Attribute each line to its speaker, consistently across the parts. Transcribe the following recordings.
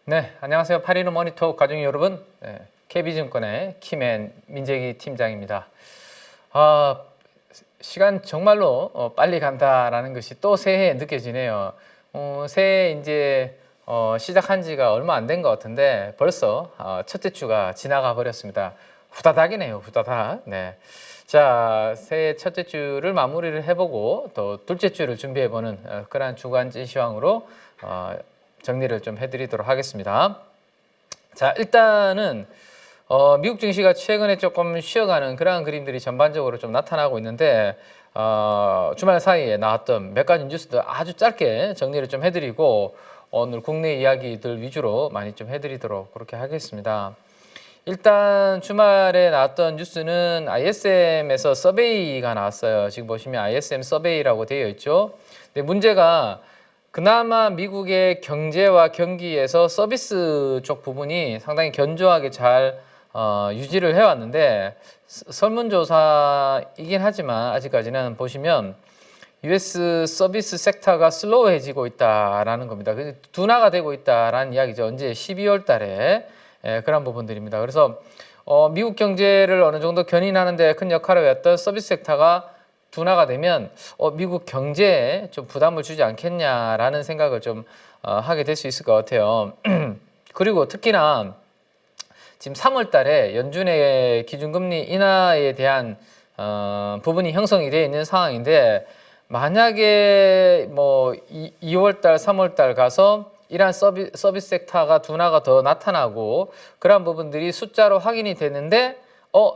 Speaker 1: 네, 안녕하세요. 815 모니터 가족 여러분. 네, KB증권의 김앤 민재기 팀장입니다. 시간 정말로 빨리 간다라는 것이 또 새해에 느껴지네요. 새해 이제 시작한 지가 얼마 안 된 것 같은데 벌써 첫째 주가 지나가 버렸습니다. 후다닥이네요, 후다닥. 네. 자, 새해 첫째 주를 마무리를 해보고 또 둘째 주를 준비해보는 그러한 주간 진시황으로 정리를 좀 해드리도록 하겠습니다. 자, 일단은 미국 증시가 최근에 조금 쉬어가는 그러한 그림들이 전반적으로 좀 나타나고 있는데 주말 사이에 나왔던 몇 가지 뉴스들 아주 짧게 정리를 좀 해드리고 오늘 국내 이야기들 위주로 많이 좀 해드리도록 그렇게 하겠습니다. 일단 주말에 나왔던 뉴스는 ISM에서 서베이가 나왔어요. 지금 보시면 ISM 서베이라고 되어 있죠. 근데 문제가 그나마 미국의 경제와 경기에서 서비스 쪽 부분이 상당히 견조하게 잘 유지를 해왔는데 설문조사이긴 하지만 아직까지는 보시면 US 서비스 섹터가 슬로우해지고 있다라는 겁니다. 둔화가 되고 있다라는 이야기죠. 언제 12월 달에 그런 부분들입니다. 그래서 미국 경제를 어느 정도 견인하는 데 큰 역할을 했던 서비스 섹터가 둔화가 되면 미국 경제에 좀 부담을 주지 않겠냐라는 생각을 좀 하게 될 수 있을 것 같아요. 그리고 특히나 지금 3월 달에 연준의 기준금리 인하에 대한 부분이 형성이 되어 있는 상황인데 만약에 뭐 2월 달, 3월 달 가서 이러한 서비스 섹터가 둔화가 더 나타나고 그러한 부분들이 숫자로 확인이 되는데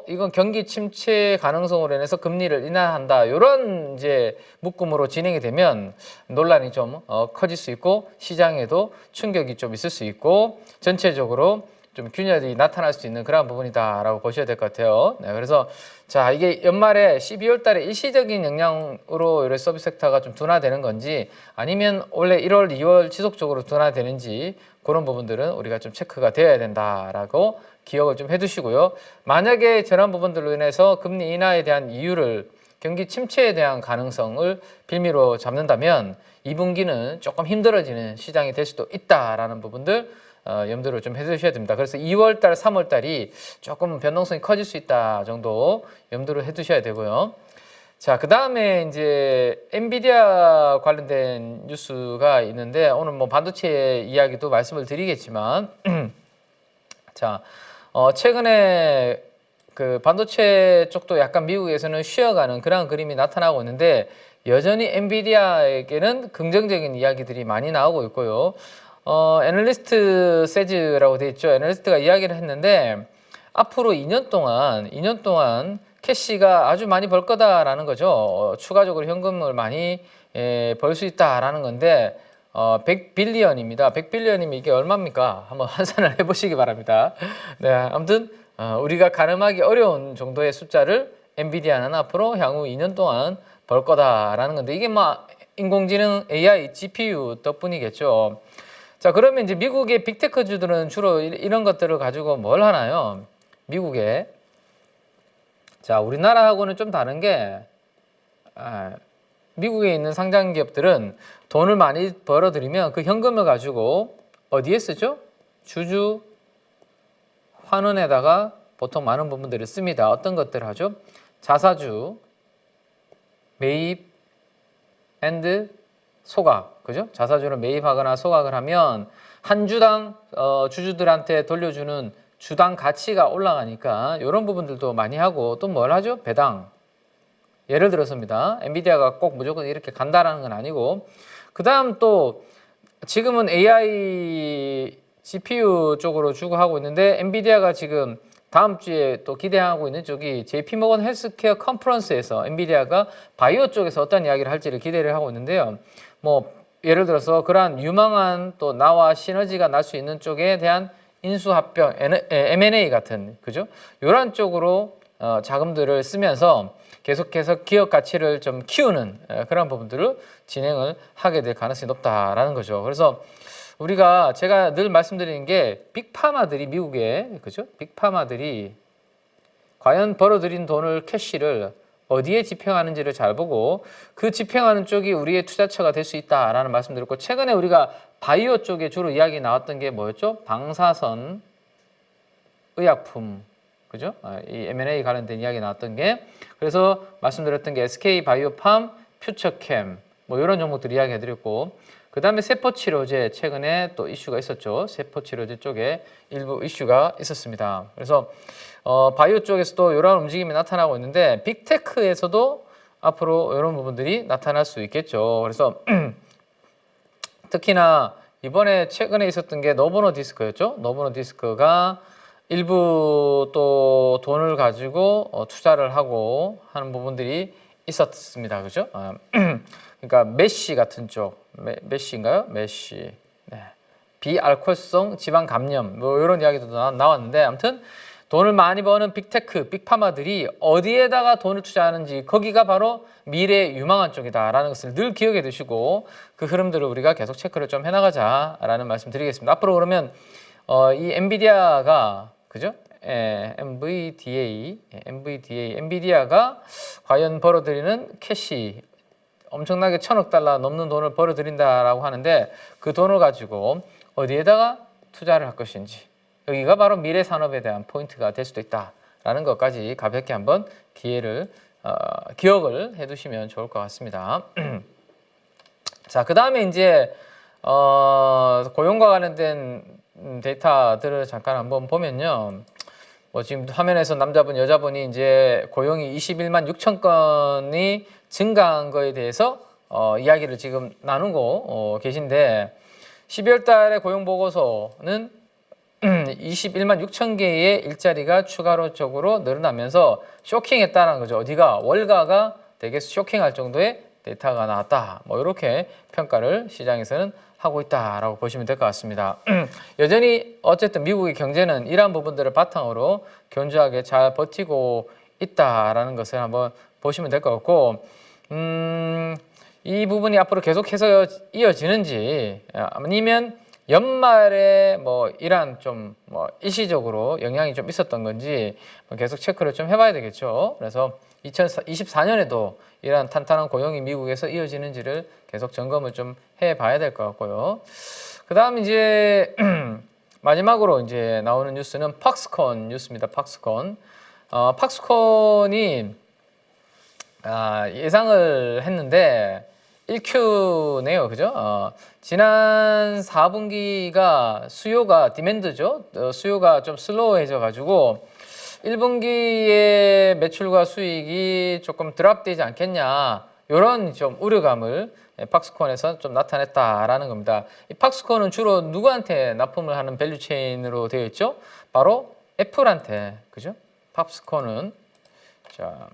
Speaker 1: 이건 경기 침체 가능성으로 인해서 금리를 인하한다. 이런 이제 묶음으로 진행이 되면 논란이 좀 커질 수 있고 시장에도 충격이 좀 있을 수 있고 전체적으로 좀 균열이 나타날 수 있는 그런 부분이다라고 보셔야 될 것 같아요. 네, 그래서 자 이게 연말에 12월 달에 일시적인 영향으로 이런 서비스 섹터가 좀 둔화되는 건지 아니면 원래 1월, 2월 지속적으로 둔화되는지 그런 부분들은 우리가 좀 체크가 되어야 된다라고 기억을 좀 해두시고요. 만약에 저런 부분들로 인해서 금리 인하에 대한 이유를 경기 침체에 대한 가능성을 빌미로 잡는다면 2분기는 조금 힘들어지는 시장이 될 수도 있다라는 부분들 염두를 좀 해두셔야 됩니다. 그래서 2월달, 3월달이 조금 변동성이 커질 수 있다 정도 염두를 해두셔야 되고요. 자, 그 다음에 이제 엔비디아 관련된 뉴스가 있는데 오늘 뭐 반도체 이야기도 말씀을 드리겠지만 자, 최근에 그 반도체 쪽도 약간 미국에서는 쉬어가는 그런 그림이 나타나고 있는데 여전히 엔비디아에게는 긍정적인 이야기들이 많이 나오고 있고요. 애널리스트 세즈라고 되어 있죠. 애널리스트가 이야기를 했는데 앞으로 2년 동안 캐시가 아주 많이 벌 거다라는 거죠. 추가적으로 현금을 많이 벌 수 있다라는 건데 100빌리언입니다. 100빌리언이면 이게 얼마입니까? 한번 환산을 해보시기 바랍니다. 네, 아무튼 우리가 가늠하기 어려운 정도의 숫자를 엔비디아는 앞으로 향후 2년 동안 벌 거다라는 건데 이게 뭐 인공지능 AI, GPU 덕분이겠죠. 자, 그러면 이제 미국의 빅테크주들은 주로 이런 것들을 가지고 뭘 하나요? 미국에. 자, 우리나라하고는 좀 다른 게 미국에 있는 상장 기업들은 돈을 많이 벌어들이면 그 현금을 가지고 어디에 쓰죠? 주주 환원에다가 보통 많은 부분들을 씁니다. 어떤 것들을 하죠? 자사주 매입 앤드 소각, 그죠? 자사주를 매입하거나 소각을 하면 한 주당 주주들한테 돌려주는 주당 가치가 올라가니까 이런 부분들도 많이 하고 또 뭘 하죠? 배당. 예를 들어서입니다. 엔비디아가 꼭 무조건 이렇게 간다라는 건 아니고 그 다음 또 지금은 AI GPU 쪽으로 추구하고 있는데 엔비디아가 지금 다음 주에 또 기대하고 있는 쪽이 JP모건 헬스케어 컨퍼런스에서 엔비디아가 바이오 쪽에서 어떤 이야기를 할지를 기대를 하고 있는데요. 뭐 예를 들어서 그러한 유망한 또 나와 시너지가 날 수 있는 쪽에 대한 인수합병, M&A 같은 그죠? 이런 쪽으로 자금들을 쓰면서 계속해서 기업 가치를 좀 키우는 그런 부분들을 진행을 하게 될 가능성이 높다라는 거죠. 그래서 우리가 제가 늘 말씀드리는 게 빅파마들이 미국에 그죠? 빅파마들이 과연 벌어들인 돈을 캐시를 어디에 집행하는지를 잘 보고 그 집행하는 쪽이 우리의 투자처가 될 수 있다라는 말씀드렸고, 최근에 우리가 바이오 쪽에 주로 이야기 나왔던 게 뭐였죠? 방사선, 의약품, 그죠? 이 M&A 관련된 이야기 나왔던 게, 그래서 말씀드렸던 게 SK 바이오팜, 퓨처캠 뭐 이런 종목들 이야기 해드렸고, 그 다음에 세포치료제 최근에 또 이슈가 있었죠. 세포치료제 쪽에 일부 이슈가 있었습니다. 그래서 바이오 쪽에서도 이런 움직임이 나타나고 있는데, 빅테크에서도 앞으로 이런 부분들이 나타날 수 있겠죠. 그래서 특히나 이번에 최근에 있었던 게 노보노디스크였죠. 노보노디스크가 일부 또 돈을 가지고 투자를 하고 하는 부분들이 있었습니다. 그죠? 그러니까 메쉬 같은 쪽, 메쉬인가요? 메쉬. 네. 비알코올성 지방 감염 뭐 이런 이야기도 나왔는데, 아무튼 돈을 많이 버는 빅테크, 빅파마들이 어디에다가 돈을 투자하는지, 거기가 바로 미래의 유망한 쪽이다라는 것을 늘 기억해 두시고 그 흐름들을 우리가 계속 체크를 좀 해나가자라는 말씀 드리겠습니다. 앞으로 그러면 이 엔비디아가, 그죠? 엔비디아가 과연 벌어들이는 캐시 엄청나게 1,000억 달러 넘는 돈을 벌어들인다라고 하는데, 그 돈을 가지고 어디에다가 투자를 할 것인지, 여기가 바로 미래 산업에 대한 포인트가 될 수도 있다라는 것까지 가볍게 한번 기억을 해두시면 좋을 것 같습니다. 자, 그 다음에 이제 고용과 관련된 데이터들을 잠깐 한번 보면요. 뭐 지금 화면에서 남자분, 여자분이 이제 고용이 21만 6천 건이 증가한 거에 대해서 이야기를 지금 나누고 계신데, 12월 달에 고용 보고서는 21만 6천 개의 일자리가 추가적으로 늘어나면서 쇼킹했다는 거죠. 어디가? 월가가 되게 쇼킹할 정도의 데이터가 나왔다. 뭐 이렇게 평가를 시장에서는 하고 있다라고 보시면 될 것 같습니다. 여전히 어쨌든 미국의 경제는 이러한 부분들을 바탕으로 견조하게 잘 버티고 있다라는 것을 한번 보시면 될 것 같고, 이 부분이 앞으로 계속해서 이어지는지, 아니면 연말에 뭐 이러한 좀 뭐 일시적으로 영향이 좀 있었던 건지 계속 체크를 좀 해봐야 되겠죠. 그래서 2024년에도 이러한 탄탄한 고용이 미국에서 이어지는지를 계속 점검을 좀 해봐야 될 것 같고요. 그 다음 이제 마지막으로 이제 나오는 뉴스는 팍스콘 뉴스입니다. 팍스콘. 팍스콘이 예상을 했는데 1Q네요. 그죠? 지난 4분기가 수요가 디맨드죠. 수요가 좀 슬로우해져 가지고 1분기의 매출과 수익이 조금 드랍되지 않겠냐, 이런 좀 우려감을 팍스콘에서 좀 나타냈다라는 겁니다. 이 팍스콘은 주로 누구한테 납품을 하는 밸류체인으로 되어 있죠? 바로 애플한테, 그죠? 팍스콘은 자,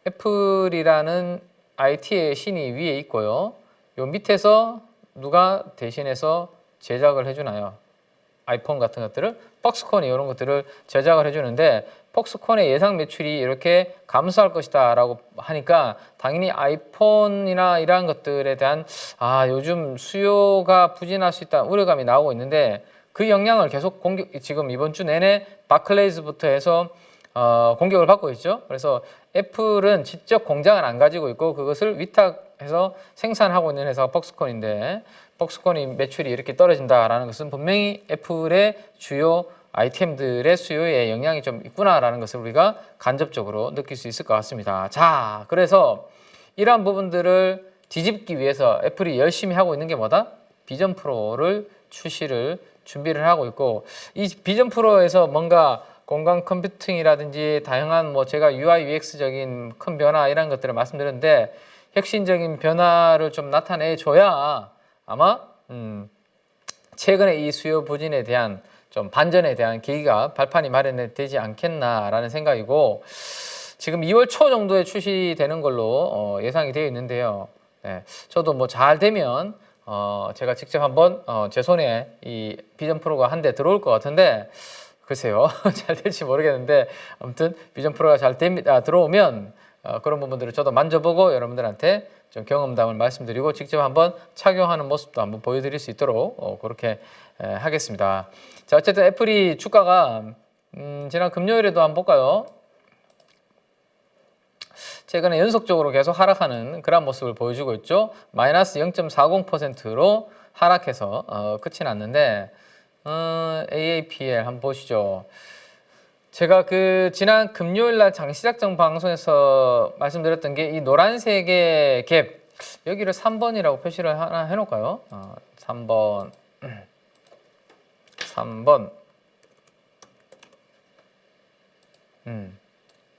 Speaker 1: 애플이라는 IT의 신이 위에 있고요. 요 밑에서 누가 대신해서 제작을 해주나요? 아이폰 같은 것들을, 팍스콘이 이런 것들을 제작을 해주는데, 팍스콘의 예상 매출이 이렇게 감소할 것이다 라고 하니까 당연히 아이폰이나 이러한 것들에 대한 요즘 수요가 부진할 수 있다는 우려감이 나오고 있는데, 그 영향을 계속 지금 이번 주 내내 바클레이즈부터 해서 공격을 받고 있죠. 그래서 애플은 직접 공장을 안 가지고 있고 그것을 위탁해서 생산하고 있는 회사가 팍스콘인데, 팍스콘이 매출이 이렇게 떨어진다라는 것은 분명히 애플의 주요 아이템들의 수요에 영향이 좀 있구나라는 것을 우리가 간접적으로 느낄 수 있을 것 같습니다. 자, 그래서 이러한 부분들을 뒤집기 위해서 애플이 열심히 하고 있는 게 뭐다? 비전 프로를 출시를 준비를 하고 있고, 이 비전 프로에서 뭔가 공간 컴퓨팅이라든지 다양한 뭐 제가 UI, UX적인 큰 변화 이런 것들을 말씀드렸는데, 혁신적인 변화를 좀 나타내줘야 아마 최근에 이 수요 부진에 대한 좀 반전에 대한 계기가 발판이 마련되지 않겠나라는 생각이고, 지금 2월 초 정도에 출시되는 걸로 예상이 되어 있는데요. 네, 저도 뭐 잘 되면 제가 직접 한번 제 손에 이 비전 프로가 한 대 들어올 것 같은데, 글쎄요. 잘 될지 모르겠는데, 아무튼 비전 프로가 잘 들어오면 그런 부분들을 저도 만져보고 여러분들한테 좀 경험담을 말씀드리고 직접 한번 착용하는 모습도 한번 보여드릴 수 있도록 그렇게 하겠습니다. 자, 어쨌든 애플이 주가가 지난 금요일에도 한번 볼까요? 최근에 연속적으로 계속 하락하는 그런 모습을 보여주고 있죠. 마이너스 0.40%로 하락해서 끝이 났는데 AAPL 한번 보시죠. 제가 그 지난 금요일 날 장시작정 방송에서 말씀드렸던 게 이 노란색의 갭, 여기를 3번이라고 표시를 하나 해놓을까요? 3번 3번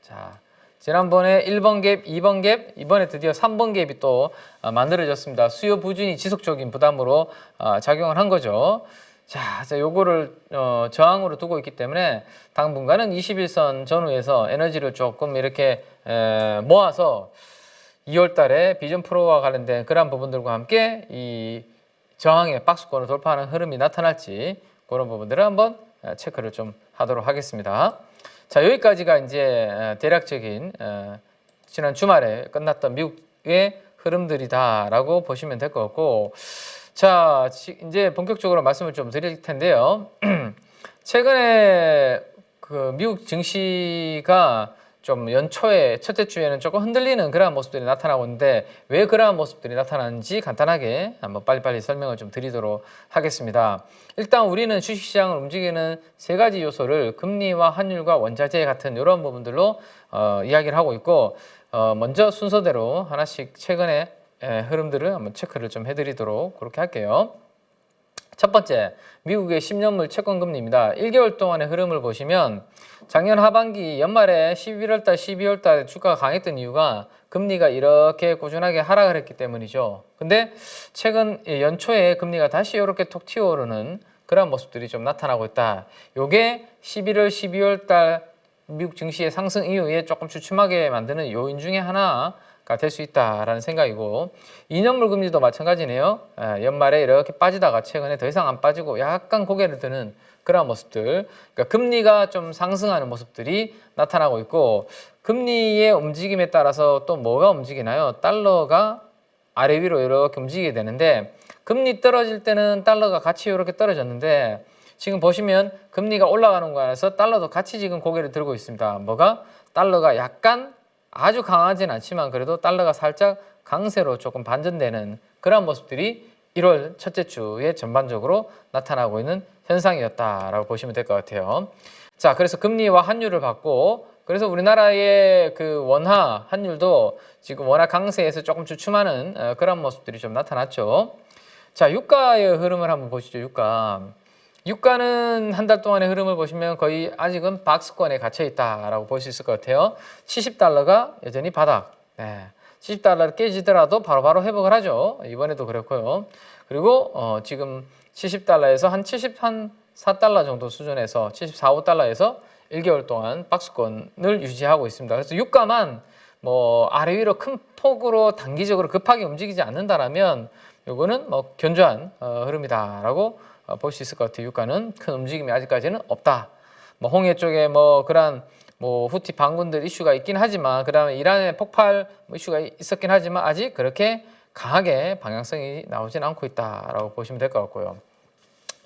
Speaker 1: 자, 지난번에 1번 갭, 2번 갭, 이번에 드디어 3번 갭이 또 만들어졌습니다. 수요 부진이 지속적인 부담으로 작용을 한 거죠. 자, 요거를 저항으로 두고 있기 때문에 당분간은 21선 전후에서 에너지를 조금 이렇게 모아서 2월 달에 비전 프로와 관련된 그런 부분들과 함께 이 저항의 박스권을 돌파하는 흐름이 나타날지 그런 부분들을 한번 체크를 좀 하도록 하겠습니다. 자, 여기까지가 이제 대략적인 지난 주말에 끝났던 미국의 흐름들이다라고 보시면 될 것 같고, 자, 이제 본격적으로 말씀을 좀 드릴 텐데요. 최근에 그 미국 증시가 좀 연초에 첫째 주에는 조금 흔들리는 그러한 모습들이 나타나고 있는데 왜 그러한 모습들이 나타나는지 간단하게 한번 빨리빨리 설명을 좀 드리도록 하겠습니다. 일단 우리는 주식시장을 움직이는 세 가지 요소를 금리와 환율과 원자재 같은 이런 부분들로 이야기를 하고 있고, 먼저 순서대로 하나씩 최근에 흐름들을 한번 체크를 좀 해드리도록 그렇게 할게요. 첫 번째, 미국의 10년물 채권금리입니다. 1개월 동안의 흐름을 보시면 작년 하반기 연말에 11월 달, 12월 달에 주가가 강했던 이유가 금리가 이렇게 꾸준하게 하락을 했기 때문이죠. 근데 최근 연초에 금리가 다시 이렇게 톡 튀어오르는 그런 모습들이 좀 나타나고 있다. 요게 11월, 12월 달 미국 증시의 상승 이후에 조금 주춤하게 만드는 요인 중에 하나 될 수 있다라는 생각이고, 2년물 금리도 마찬가지네요. 연말에 이렇게 빠지다가 최근에 더 이상 안 빠지고 약간 고개를 드는 그런 모습들, 그러니까 금리가 좀 상승하는 모습들이 나타나고 있고, 금리의 움직임에 따라서 또 뭐가 움직이나요? 달러가 아래 위로 이렇게 움직이게 되는데, 금리 떨어질 때는 달러가 같이 이렇게 떨어졌는데 지금 보시면 금리가 올라가는 거라서 달러도 같이 지금 고개를 들고 있습니다. 뭐가? 달러가 약간 아주 강하진 않지만 그래도 달러가 살짝 강세로 조금 반전되는 그런 모습들이 1월 첫째 주에 전반적으로 나타나고 있는 현상이었다라고 보시면 될 것 같아요. 자, 그래서 금리와 환율을 봤고, 그래서 우리나라의 그 원화 환율도 지금 워낙 강세에서 조금 주춤하는 그런 모습들이 좀 나타났죠. 자, 유가의 흐름을 한번 보시죠. 유가는 한 달 동안의 흐름을 보시면 거의 아직은 박스권에 갇혀 있다라고 볼 수 있을 것 같아요. 70달러가 여전히 바닥. 70달러를 깨지더라도 바로바로 회복을 하죠. 이번에도 그렇고요. 그리고 지금 70달러에서 한 74달러 정도 수준에서 74, 5달러에서 1개월 동안 박스권을 유지하고 있습니다. 그래서 유가만 뭐 아래 위로 큰 폭으로 단기적으로 급하게 움직이지 않는다라면 요거는 뭐 견조한 흐름이다라고 볼 수 있을 것 같아요. 유가는 큰 움직임이 아직까지는 없다. 뭐 홍해 쪽에 뭐 그런 뭐 후티 반군들 이슈가 있긴 하지만, 그다음에 이란의 폭발 이슈가 있었긴 하지만 아직 그렇게 강하게 방향성이 나오진 않고 있다라고 보시면 될 것 같고요.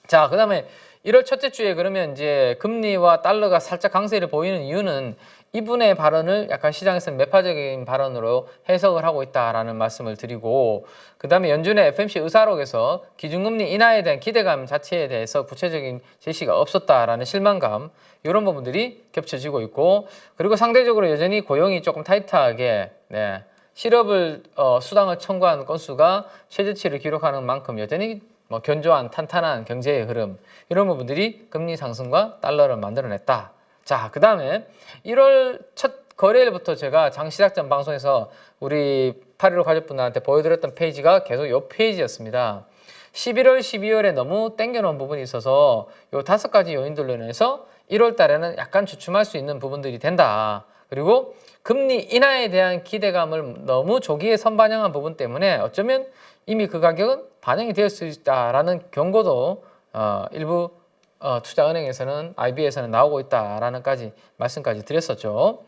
Speaker 1: 자, 그다음에 1월 첫째 주에 그러면 이제 금리와 달러가 살짝 강세를 보이는 이유는 이분의 발언을 약간 시장에서는 매파적인 발언으로 해석을 하고 있다라는 말씀을 드리고, 그 다음에 연준의 FOMC 의사록에서 기준금리 인하에 대한 기대감 자체에 대해서 구체적인 제시가 없었다라는 실망감, 이런 부분들이 겹쳐지고 있고, 그리고 상대적으로 여전히 고용이 조금 타이트하게 실업을 수당을 청구한 건수가 최저치를 기록하는 만큼 여전히 뭐 견조한 탄탄한 경제의 흐름, 이런 부분들이 금리 상승과 달러를 만들어냈다. 자, 그 다음에 1월 첫 거래일부터 제가 장시작전 방송에서 우리 8.15 가족분들한테 보여드렸던 페이지가 계속 이 페이지였습니다. 11월, 12월에 너무 땡겨놓은 부분이 있어서 이 5가지 요인들로 인해서 1월 달에는 약간 주춤할 수 있는 부분들이 된다. 그리고 금리 인하에 대한 기대감을 너무 조기에 선반영한 부분 때문에 어쩌면 이미 그 가격은 반영이 되었을 수 있다라는 경고도 일부 투자은행에서는 IB에서는 나오고 있다라는 말씀까지 드렸었죠.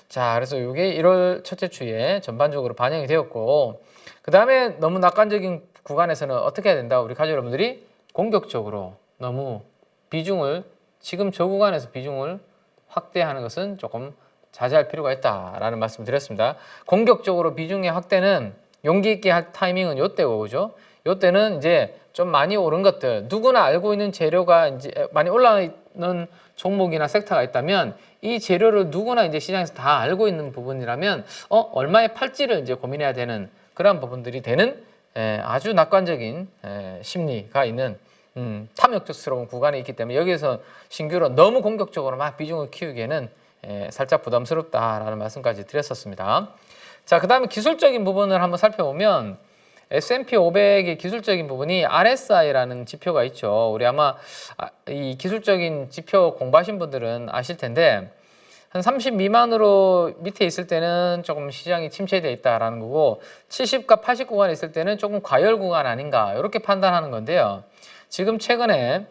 Speaker 1: 자, 그래서 이게 1월 첫째 주에 전반적으로 반영이 되었고, 그 다음에 너무 낙관적인 구간에서는 어떻게 해야 된다? 우리 가족 여러분들이 공격적으로 너무 비중을 지금 저 구간에서 비중을 확대하는 것은 조금 자제할 필요가 있다라는 말씀 드렸습니다. 공격적으로 비중의 확대는 용기 있게 할 타이밍은 요때고, 그죠? 요때는 이제 좀 많이 오른 것들, 누구나 알고 있는 재료가 이제 많이 올라있는 종목이나 섹터가 있다면 이 재료를 누구나 이제 시장에서 다 알고 있는 부분이라면 얼마에 팔지를 이제 고민해야 되는 그런 부분들이 되는 아주 낙관적인 심리가 있는 탐욕스러운 구간이 있기 때문에 여기에서 신규로 너무 공격적으로 막 비중을 키우기에는 살짝 부담스럽다라는 말씀까지 드렸었습니다. 자, 그 다음에 기술적인 부분을 한번 살펴보면 S&P 500의 기술적인 부분이 RSI라는 지표가 있죠. 우리 아마 이 기술적인 지표 공부하신 분들은 아실 텐데 한 30 미만으로 밑에 있을 때는 조금 시장이 침체되어 있다라는 거고 70과 80 구간에 있을 때는 조금 과열 구간 아닌가 이렇게 판단하는 건데요. 지금 최근에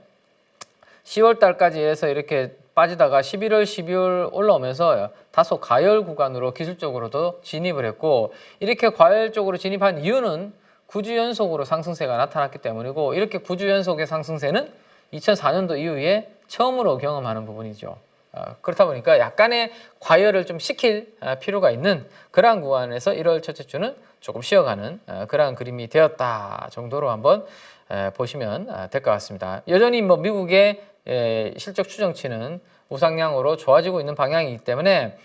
Speaker 1: 10월 달까지 해서 이렇게 빠지다가 11월, 12월 올라오면서 다소 과열 구간으로 기술적으로도 진입을 했고 이렇게 과열적으로 진입한 이유는 9주 연속으로 상승세가 나타났기 때문이고 이렇게 9주 연속의 상승세는 2004년도 이후에 처음으로 경험하는 부분이죠. 그렇다 보니까 약간의 과열을 좀 시킬 필요가 있는 그러한 구간에서 1월 첫째 주는 조금 쉬어가는 그러한 그림이 되었다 정도로 한번 보시면 될 것 같습니다. 여전히 뭐 미국의 실적 추정치는 우상향으로 좋아지고 있는 방향이기 때문에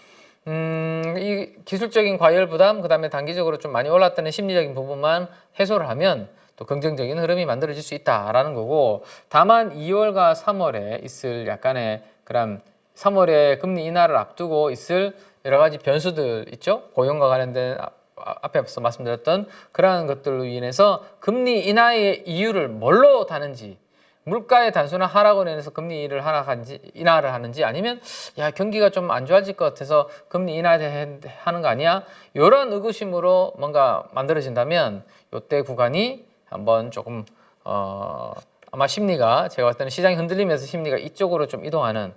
Speaker 1: 이 기술적인 과열 부담, 그 다음에 단기적으로 좀 많이 올랐다는 심리적인 부분만 해소를 하면 또 긍정적인 흐름이 만들어질 수 있다라는 거고, 다만 2월과 3월에 있을 약간의 그런 3월에 금리 인하를 앞두고 있을 여러 가지 변수들 있죠. 고용과 관련된 앞에서 말씀드렸던 그러한 것들로 인해서 금리 인하의 이유를 뭘로 다는지, 물가의 단순한 하락으로 인해서 금리 인하를 하는지 아니면 야 경기가 좀 안 좋아질 것 같아서 금리 인하하는 거 아니야? 이런 의구심으로 뭔가 만들어진다면 이때 구간이 한번 조금 아마 심리가 제가 봤을 때는 시장이 흔들리면서 심리가 이쪽으로 좀 이동하는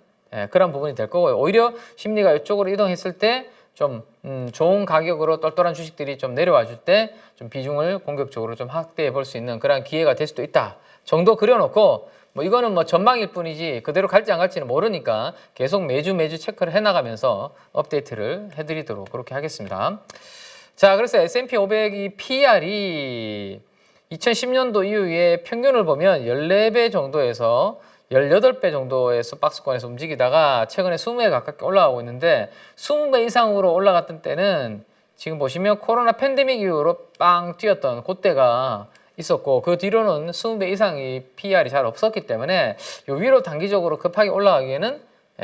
Speaker 1: 그런 부분이 될 거고요. 오히려 심리가 이쪽으로 이동했을 때 좀 좋은 가격으로 똘똘한 주식들이 좀 내려와 줄 때 좀 비중을 공격적으로 좀 확대해 볼 수 있는 그런 기회가 될 수도 있다 정도 그려놓고, 뭐 이거는 뭐 전망일 뿐이지 그대로 갈지 안 갈지는 모르니까 계속 매주 체크를 해나가면서 업데이트를 해드리도록 그렇게 하겠습니다. 자, 그래서 S&P 500이 PER이 2010년도 이후에 평균을 보면 14배 정도에서 18배 정도에서 박스권에서 움직이다가 최근에 20배 가깝게 올라가고 있는데 20배 이상으로 올라갔던 때는 지금 보시면 코로나 팬데믹 이후로 빵 뛰었던 그때가 있었고 그 뒤로는 20배 이상의 PER이 잘 없었기 때문에 요 위로 단기적으로 급하게 올라가기에는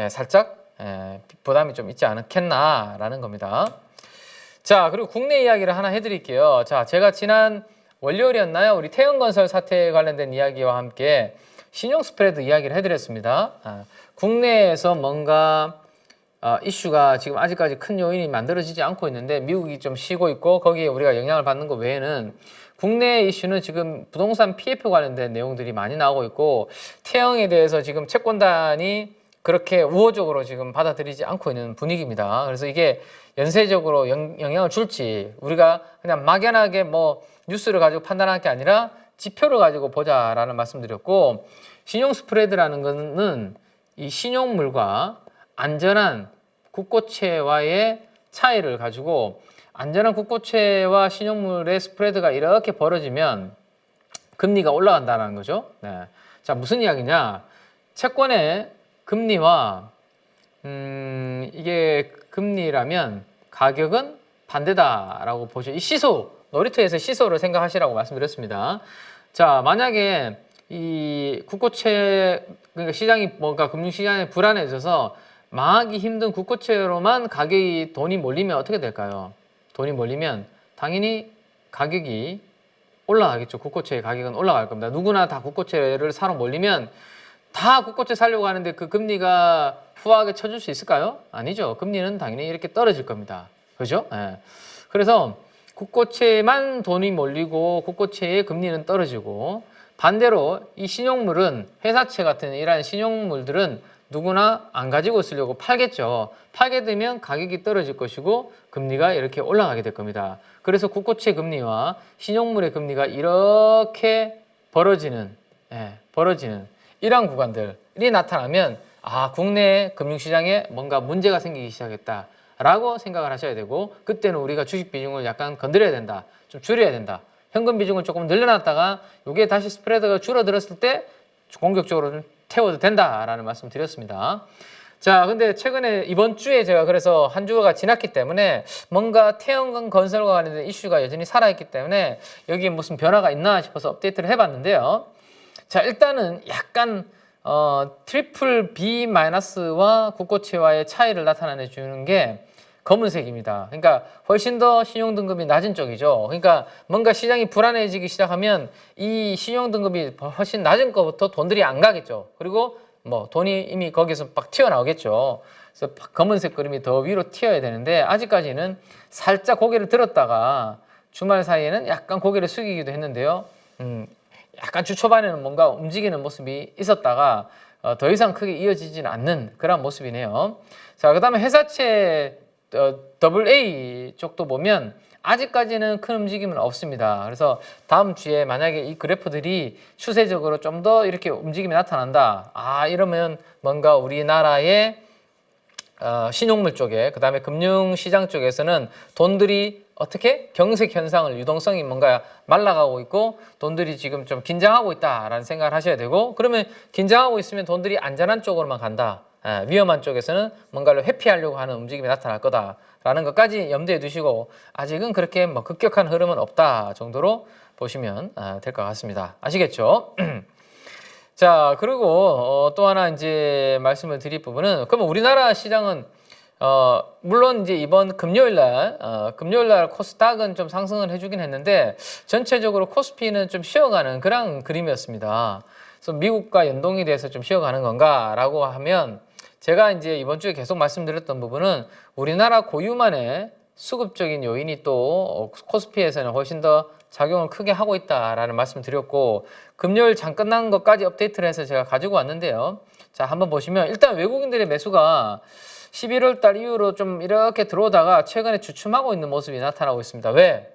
Speaker 1: 살짝 부담이 좀 있지 않겠나라는 겁니다. 자, 그리고 국내 이야기를 하나 해드릴게요. 자, 제가 지난 월요일이었나요? 우리 태영건설 사태에 관련된 이야기와 함께 신용 스프레드 이야기를 해드렸습니다. 국내에서 뭔가 이슈가 지금 아직까지 큰 요인이 만들어지지 않고 있는데 미국이 좀 쉬고 있고 거기에 우리가 영향을 받는 것 외에는 국내 이슈는 지금 부동산 PF 관련된 내용들이 많이 나오고 있고 태영에 대해서 지금 채권단이 그렇게 우호적으로 지금 받아들이지 않고 있는 분위기입니다. 그래서 이게 연쇄적으로 영향을 줄지 우리가 그냥 막연하게 뭐 뉴스를 가지고 판단할 게 아니라 지표를 가지고 보자라는 말씀드렸고, 신용 스프레드라는 것은 이 신용물과 안전한 국고채와의 차이를 가지고 안전한 국고채와 신용물의 스프레드가 이렇게 벌어지면 금리가 올라간다는 거죠. 네. 자, 무슨 이야기냐? 채권의 금리와 이게 금리라면 가격은 반대다라고 보죠. 이 시소, 놀이터에서 시소를 생각하시라고 말씀드렸습니다. 자, 만약에 이 국고채, 그러니까 시장이 뭔가 금융시장이 불안해져서 망하기 힘든 국고채로만 가격이 돈이 몰리면 어떻게 될까요? 돈이 몰리면 당연히 가격이 올라가겠죠. 국고채의 가격은 올라갈 겁니다. 누구나 다 국고채를 사러 몰리면 다 국고채 사려고 하는데 그 금리가 후하게 쳐줄 수 있을까요? 아니죠. 금리는 당연히 이렇게 떨어질 겁니다. 그죠? 네. 그래서 국고채만 돈이 몰리고 국고채의 금리는 떨어지고, 반대로 이 신용물은 회사채 같은 이러한 신용물들은 누구나 안 가지고 쓰려고 팔겠죠. 팔게 되면 가격이 떨어질 것이고 금리가 이렇게 올라가게 될 겁니다. 그래서 국고채 금리와 신용물의 금리가 이렇게 벌어지는 이러한 구간들이 나타나면 국내 금융시장에 뭔가 문제가 생기기 시작했다 라고 생각을 하셔야 되고, 그때는 우리가 주식 비중을 약간 건드려야 된다, 좀 줄여야 된다. 현금 비중을 조금 늘려놨다가 이게 다시 스프레드가 줄어들었을 때 공격적으로 좀 태워도 된다라는 말씀 드렸습니다. 자, 근데 최근에 이번 주에 제가 그래서 한 주가 지났기 때문에 뭔가 태양광 건설과 관련된 이슈가 여전히 살아있기 때문에 여기에 무슨 변화가 있나 싶어서 업데이트를 해봤는데요. 자, 일단은 약간 트리플 B-와 국고채와의 차이를 나타내 주는 게 검은색입니다. 그러니까 훨씬 더 신용등급이 낮은 쪽이죠. 그러니까 뭔가 시장이 불안해지기 시작하면 이 신용등급이 훨씬 낮은 것부터 돈들이 안 가겠죠. 그리고 뭐 돈이 이미 거기서 막 튀어나오겠죠. 그래서 검은색 그림이 더 위로 튀어야 되는데 아직까지는 살짝 고개를 들었다가 주말 사이에는 약간 고개를 숙이기도 했는데요. 약간 주 초반에는 뭔가 움직이는 모습이 있었다가 더 이상 크게 이어지지는 않는 그런 모습이네요. 자, 그 다음에 회사채 AA 쪽도 보면 아직까지는 큰 움직임은 없습니다. 그래서 다음 주에 만약에 이 그래프들이 추세적으로 좀 더 이렇게 움직임이 나타난다, 이러면 뭔가 우리나라의 신용물 쪽에, 그 다음에 금융시장 쪽에서는 돈들이 어떻게 경색 현상을, 유동성이 뭔가 말라가고 있고 돈들이 지금 좀 긴장하고 있다라는 생각을 하셔야 되고, 그러면 긴장하고 있으면 돈들이 안전한 쪽으로만 간다, 위험한 쪽에서는 뭔가를 회피하려고 하는 움직임이 나타날 거다라는 것까지 염두에 두시고, 아직은 그렇게 뭐 급격한 흐름은 없다 정도로 보시면 될 것 같습니다. 아시겠죠? 자, 그리고 또 하나 이제 말씀을 드릴 부분은, 그러면 우리나라 시장은 물론 이제 이번 금요일 날 코스닥은 좀 상승을 해주긴 했는데 전체적으로 코스피는 좀 쉬어가는 그런 그림이었습니다. 그래서 미국과 연동이 돼서 좀 쉬어가는 건가라고 하면, 제가 이제 이번 주에 계속 말씀드렸던 부분은 우리나라 고유만의 수급적인 요인이 또 코스피에서는 훨씬 더 작용을 크게 하고 있다라는 말씀 드렸고, 금요일 장 끝난 것까지 업데이트를 해서 제가 가지고 왔는데요. 자, 한번 보시면 일단 외국인들의 매수가 11월 달 이후로 좀 이렇게 들어오다가 최근에 주춤하고 있는 모습이 나타나고 있습니다. 왜?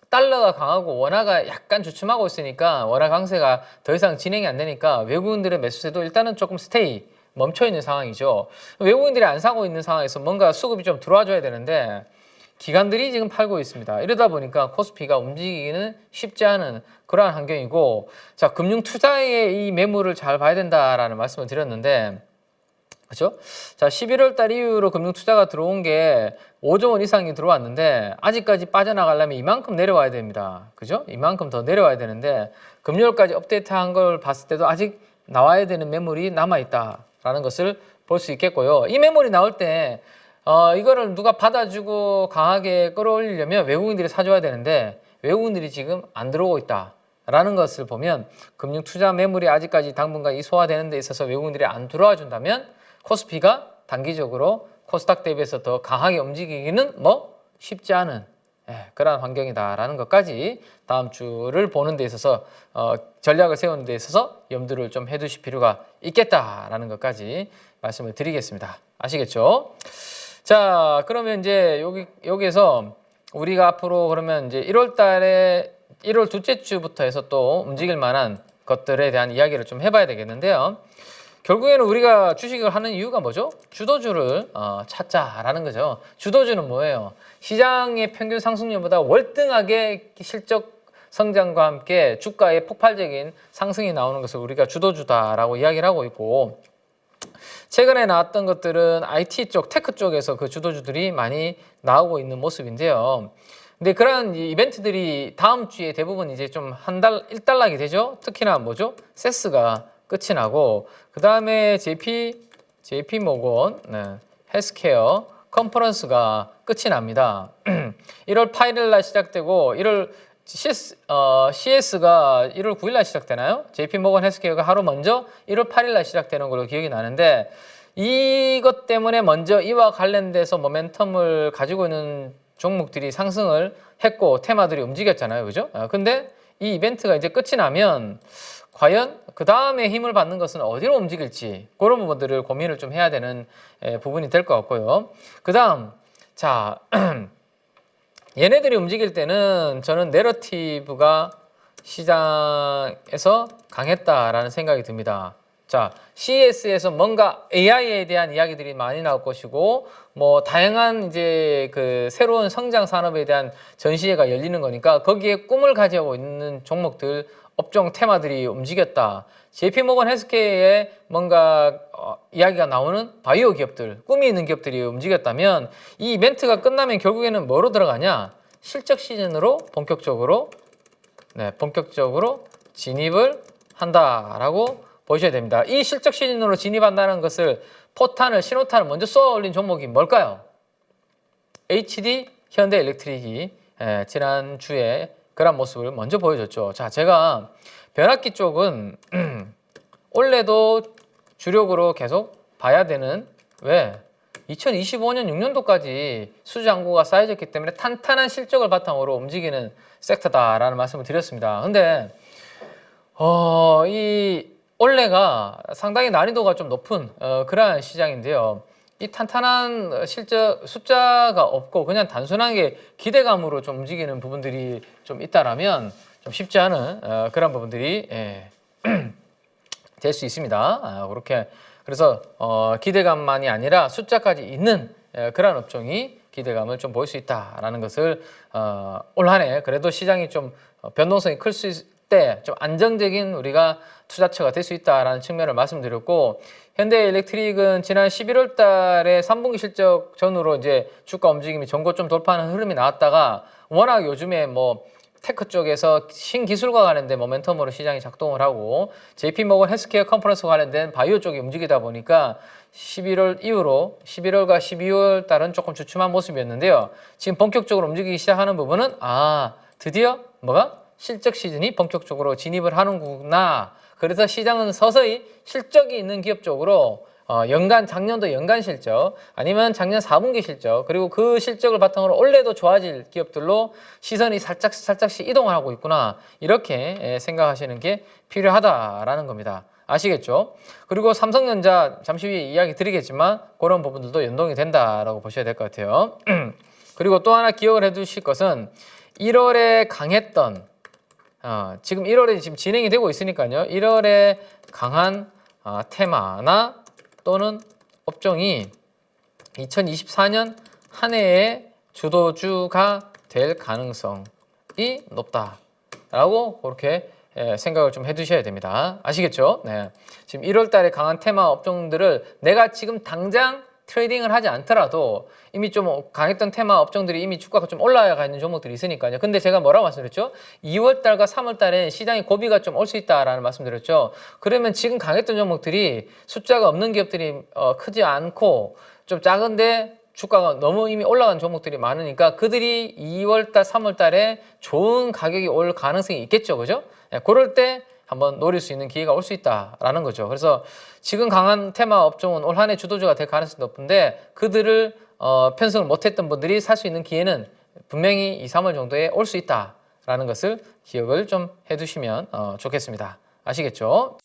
Speaker 1: 달러가 강하고 원화가 약간 주춤하고 있으니까, 원화 강세가 더 이상 진행이 안 되니까 외국인들의 매수세도 일단은 조금 스테이, 멈춰 있는 상황이죠. 외국인들이 안 사고 있는 상황에서 뭔가 수급이 좀 들어와 줘야 되는데 기관들이 지금 팔고 있습니다. 이러다 보니까 코스피가 움직이기는 쉽지 않은 그러한 환경이고, 자, 금융 투자의 이 매물을 잘 봐야 된다라는 말씀을 드렸는데, 그렇죠? 자, 11월 달 이후로 금융 투자가 들어온 게 5조 원 이상이 들어왔는데 아직까지 빠져나가려면 이만큼 내려와야 됩니다. 그죠? 이만큼 더 내려와야 되는데 금요일까지 업데이트한 걸 봤을 때도 아직 나와야 되는 매물이 남아 있다라는 것을 볼 수 있겠고요. 이 매물이 나올 때 이거를 누가 받아주고 강하게 끌어올리려면 외국인들이 사줘야 되는데 외국인들이 지금 안 들어오고 있다라는 것을 보면, 금융 투자 매물이 아직까지 당분간 이 소화되는 데 있어서 외국인들이 안 들어와 준다면 코스피가 단기적으로 코스닥 대비해서 더 강하게 움직이기는 뭐 쉽지 않은 그러한 환경이다라는 것까지 다음 주를 보는 데 있어서 전략을 세우는 데 있어서 염두를 좀 해두실 필요가 있겠다라는 것까지 말씀을 드리겠습니다. 아시겠죠? 자, 그러면 이제 여기에서 우리가 앞으로 그러면 이제 1월 달에 1월 둘째 주부터 해서 또 움직일 만한 것들에 대한 이야기를 좀 해봐야 되겠는데요. 결국에는 우리가 주식을 하는 이유가 뭐죠? 주도주를 찾자라는 거죠. 주도주는 뭐예요? 시장의 평균 상승률보다 월등하게 실적 성장과 함께 주가의 폭발적인 상승이 나오는 것을 우리가 주도주다라고 이야기를 하고 있고, 최근에 나왔던 것들은 IT 쪽, 테크 쪽에서 그 주도주들이 많이 나오고 있는 모습인데요. 근데 그러한 이벤트들이 다음 주에 대부분 이제 좀 일단락이 되죠. 특히나 뭐죠? 세스가 끝이 나고, 그 다음에 JP 모건, 헬스케어 컨퍼런스가 끝이 납니다. 1월 8일 날 시작되고 1월 CS가 1월 9일 날 시작되나요? JP 모건 헬스케어가 하루 먼저 1월 8일 날 시작되는 걸로 기억이 나는데, 이것 때문에 먼저 이와 관련돼서 모멘텀을 가지고 있는 종목들이 상승을 했고 테마들이 움직였잖아요. 그죠? 근데 이 이벤트가 이제 끝이 나면 과연 그 다음에 힘을 받는 것은 어디로 움직일지, 그런 부분들을 고민을 좀 해야 되는 부분이 될 것 같고요. 그 다음, 자, 얘네들이 움직일 때는 저는 내러티브가 시장에서 강했다라는 생각이 듭니다. 자, CES에서 뭔가 AI에 대한 이야기들이 많이 나올 것이고, 뭐 다양한 이제 그 새로운 성장 산업에 대한 전시회가 열리는 거니까 거기에 꿈을 가지고 있는 종목들, 업종 테마들이 움직였다. JP모건 헬스케어에 뭔가 이야기가 나오는 바이오 기업들, 꿈이 있는 기업들이 움직였다면 이 이벤트가 끝나면 결국에는 뭐로 들어가냐? 실적 시즌으로 본격적으로 진입을 한다라고 보셔야 됩니다. 이 실적 시즌으로 진입한다는 것을 신호탄을 먼저 쏘아 올린 종목이 뭘까요? HD 현대일렉트릭이 지난주에 그런 모습을 먼저 보여줬죠. 자, 제가 변압기 쪽은 올해도 주력으로 계속 봐야 되는, 왜? 2025년 6년도까지 수주잔고가 쌓여졌기 때문에 탄탄한 실적을 바탕으로 움직이는 섹터다라는 말씀을 드렸습니다. 근데 이 올해가 상당히 난이도가 좀 높은 그러한 시장인데요. 이 탄탄한 실적 숫자가 없고 그냥 단순하게 기대감으로 좀 움직이는 부분들이 좀 있다라면 좀 쉽지 않은 그런 부분들이 될 수 있습니다. 그렇게 그래서 기대감만이 아니라 숫자까지 있는 그런 업종이 기대감을 좀 보일 수 있다라는 것을 올 한 해 그래도 시장이 좀 변동성이 클 수 있을 때 좀 안정적인 우리가 투자처가 될 수 있다라는 측면을 말씀드렸고, 현대일렉트릭은 지난 11월 달에 3분기 실적 전후로 이제 주가 움직임이 전고점 돌파하는 흐름이 나왔다가 워낙 요즘에 뭐 테크 쪽에서 신기술과 관련된 모멘텀으로 시장이 작동을 하고 JP모건 헬스케어 컨퍼런스와 관련된 바이오 쪽이 움직이다 보니까 11월 이후로 11월과 12월 달은 조금 주춤한 모습이었는데요. 지금 본격적으로 움직이기 시작하는 부분은 드디어 뭐가? 실적 시즌이 본격적으로 진입을 하는구나. 그래서 시장은 서서히 실적이 있는 기업 쪽으로 작년도 연간 실적 아니면 작년 4분기 실적 그리고 그 실적을 바탕으로 올해도 좋아질 기업들로 시선이 살짝씩 이동을 하고 있구나. 이렇게 생각하시는 게 필요하다라는 겁니다. 아시겠죠? 그리고 삼성전자 잠시 후에 이야기 드리겠지만 그런 부분들도 연동이 된다라고 보셔야 될 것 같아요. 그리고 또 하나 기억을 해 두실 것은 1월에 강했던 지금 1월에 지금 진행이 되고 있으니까요. 1월에 강한 테마나 또는 업종이 2024년 한 해의 주도주가 될 가능성이 높다라고 그렇게 생각을 좀 해두셔야 됩니다. 아시겠죠? 네. 지금 1월 달에 강한 테마 업종들을 내가 지금 당장 트레이딩을 하지 않더라도 이미 좀 강했던 테마 업종들이 이미 주가가 좀 올라가 있는 종목들이 있으니까요. 근데 제가 뭐라고 말씀드렸죠? 2월 달과 3월 달에 시장에 고비가 좀 올 수 있다라는 말씀드렸죠. 그러면 지금 강했던 종목들이 숫자가 없는 기업들이 크지 않고 좀 작은데 주가가 너무 이미 올라간 종목들이 많으니까 그들이 2월 달, 3월 달에 좋은 가격이 올 가능성이 있겠죠. 그죠? 네, 그럴 때 한번 노릴 수 있는 기회가 올 수 있다라는 거죠. 그래서 지금 강한 테마 업종은 올 한 해 주도주가 될 가능성이 높은데 그들을 편성을 못했던 분들이 살 수 있는 기회는 분명히 2, 3월 정도에 올 수 있다라는 것을 기억을 좀 해두시면 좋겠습니다. 아시겠죠?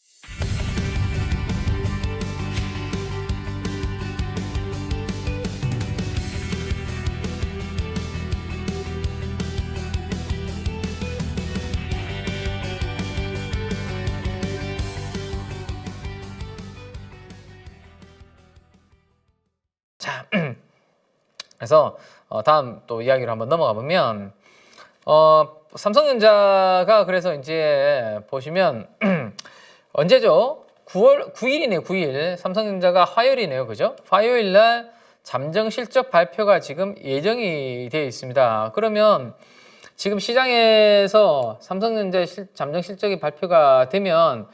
Speaker 1: 자, 그래서 다음 또 이야기로 한번 넘어가 보면 삼성전자가 그래서 이제 보시면 언제죠? 9월 9일이네요. 9일 삼성전자가 화요일이네요. 그죠? 화요일 날 잠정 실적 발표가 지금 예정이 되어 있습니다. 그러면 지금 시장에서 삼성전자 잠정 실적이 발표가 되면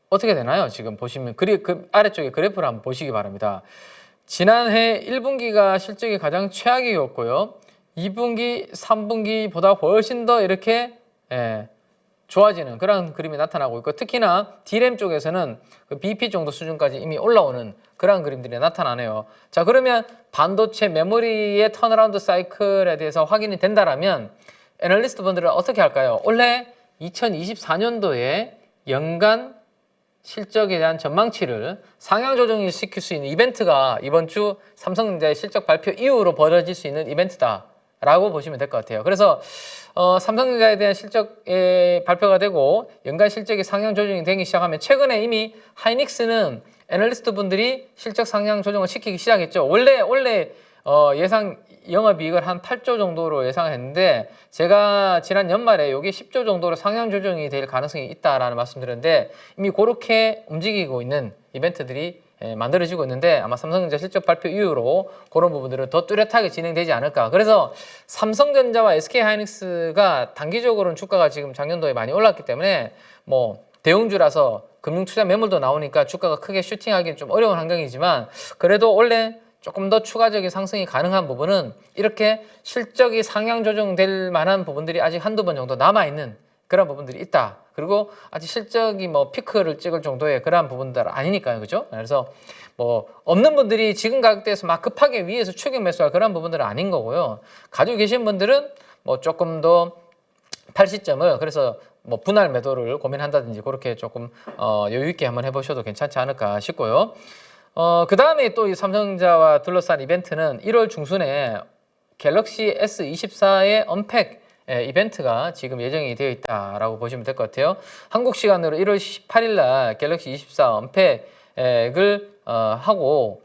Speaker 1: 어떻게 되나요? 지금 보시면 그 아래쪽에 그래프를 한번 보시기 바랍니다. 지난해 1분기가 실적이 가장 최악이었고요. 2분기, 3분기보다 훨씬 더 이렇게 좋아지는 그런 그림이 나타나고 있고, 특히나 D램 쪽에서는 그 BP 정도 수준까지 이미 올라오는 그런 그림들이 나타나네요. 자, 그러면 반도체 메모리의 턴어라운드 사이클에 대해서 확인이 된다라면 애널리스트 분들은 어떻게 할까요? 올해 2024년도에 연간 실적에 대한 전망치를 상향 조정을 시킬 수 있는 이벤트가 이번 주 삼성전자의 실적 발표 이후로 벌어질 수 있는 이벤트다라고 라고 보시면 될 것 같아요. 그래서 삼성전자에 대한 실적이 발표가 되고 연간 실적이 상향 조정이 되기 시작하면 최근에 이미 하이닉스는 애널리스트 분들이 실적 상향 조정을 시키기 시작했죠. 원래 예상 영업이익을 한 8조 정도로 예상했는데 제가 지난 연말에 이게 10조 정도로 상향 조정이 될 가능성이 있다라는 말씀드렸는데 이미 그렇게 움직이고 있는 이벤트들이 만들어지고 있는데 아마 삼성전자 실적 발표 이후로 그런 부분들은 더 뚜렷하게 진행되지 않을까. 그래서 삼성전자와 SK하이닉스가 단기적으로는 주가가 지금 작년도에 많이 올랐기 때문에 뭐 대형주라서 금융투자 매물도 나오니까 주가가 크게 슈팅하기는 좀 어려운 환경이지만 그래도 원래 조금 더 추가적인 상승이 가능한 부분은 이렇게 실적이 상향 조정될 만한 부분들이 아직 한두 번 정도 남아있는 그런 부분들이 있다. 그리고 아직 실적이 뭐 피크를 찍을 정도의 그러한 부분들 아니니까요. 그죠? 그래서 뭐 없는 분들이 지금 가격대에서 막 급하게 위에서 추격 매수할 그런 부분들은 아닌 거고요. 가지고 계신 분들은 뭐 조금 더 팔 시점을 그래서 뭐 분할 매도를 고민한다든지 그렇게 조금 여유 있게 한번 해보셔도 괜찮지 않을까 싶고요. 그 다음에 또 이 삼성전자와 둘러싼 이벤트는 1월 중순에 갤럭시 S24의 언팩 이벤트가 지금 예정이 되어 있다라고 보시면 될 것 같아요. 한국 시간으로 1월 18일 날 갤럭시 24 언팩을 하고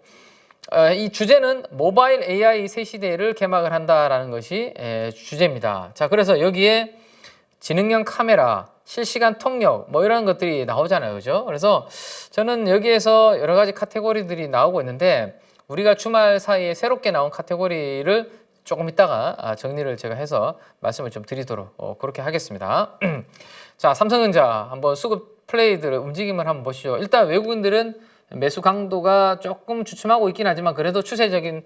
Speaker 1: 이 주제는 모바일 AI 새 시대를 개막을 한다라는 것이 주제입니다. 자, 그래서 여기에 지능형 카메라, 실시간 통역 뭐 이런 것들이 나오잖아요. 그죠? 그래서 저는 여기에서 여러 가지 카테고리들이 나오고 있는데 우리가 주말 사이에 새롭게 나온 카테고리를 조금 이따가 정리를 제가 해서 말씀을 좀 드리도록 그렇게 하겠습니다. 자, 삼성전자 한번 수급 플레이들의 움직임을 한번 보시죠. 일단 외국인들은 매수 강도가 조금 주춤하고 있긴 하지만 그래도 추세적인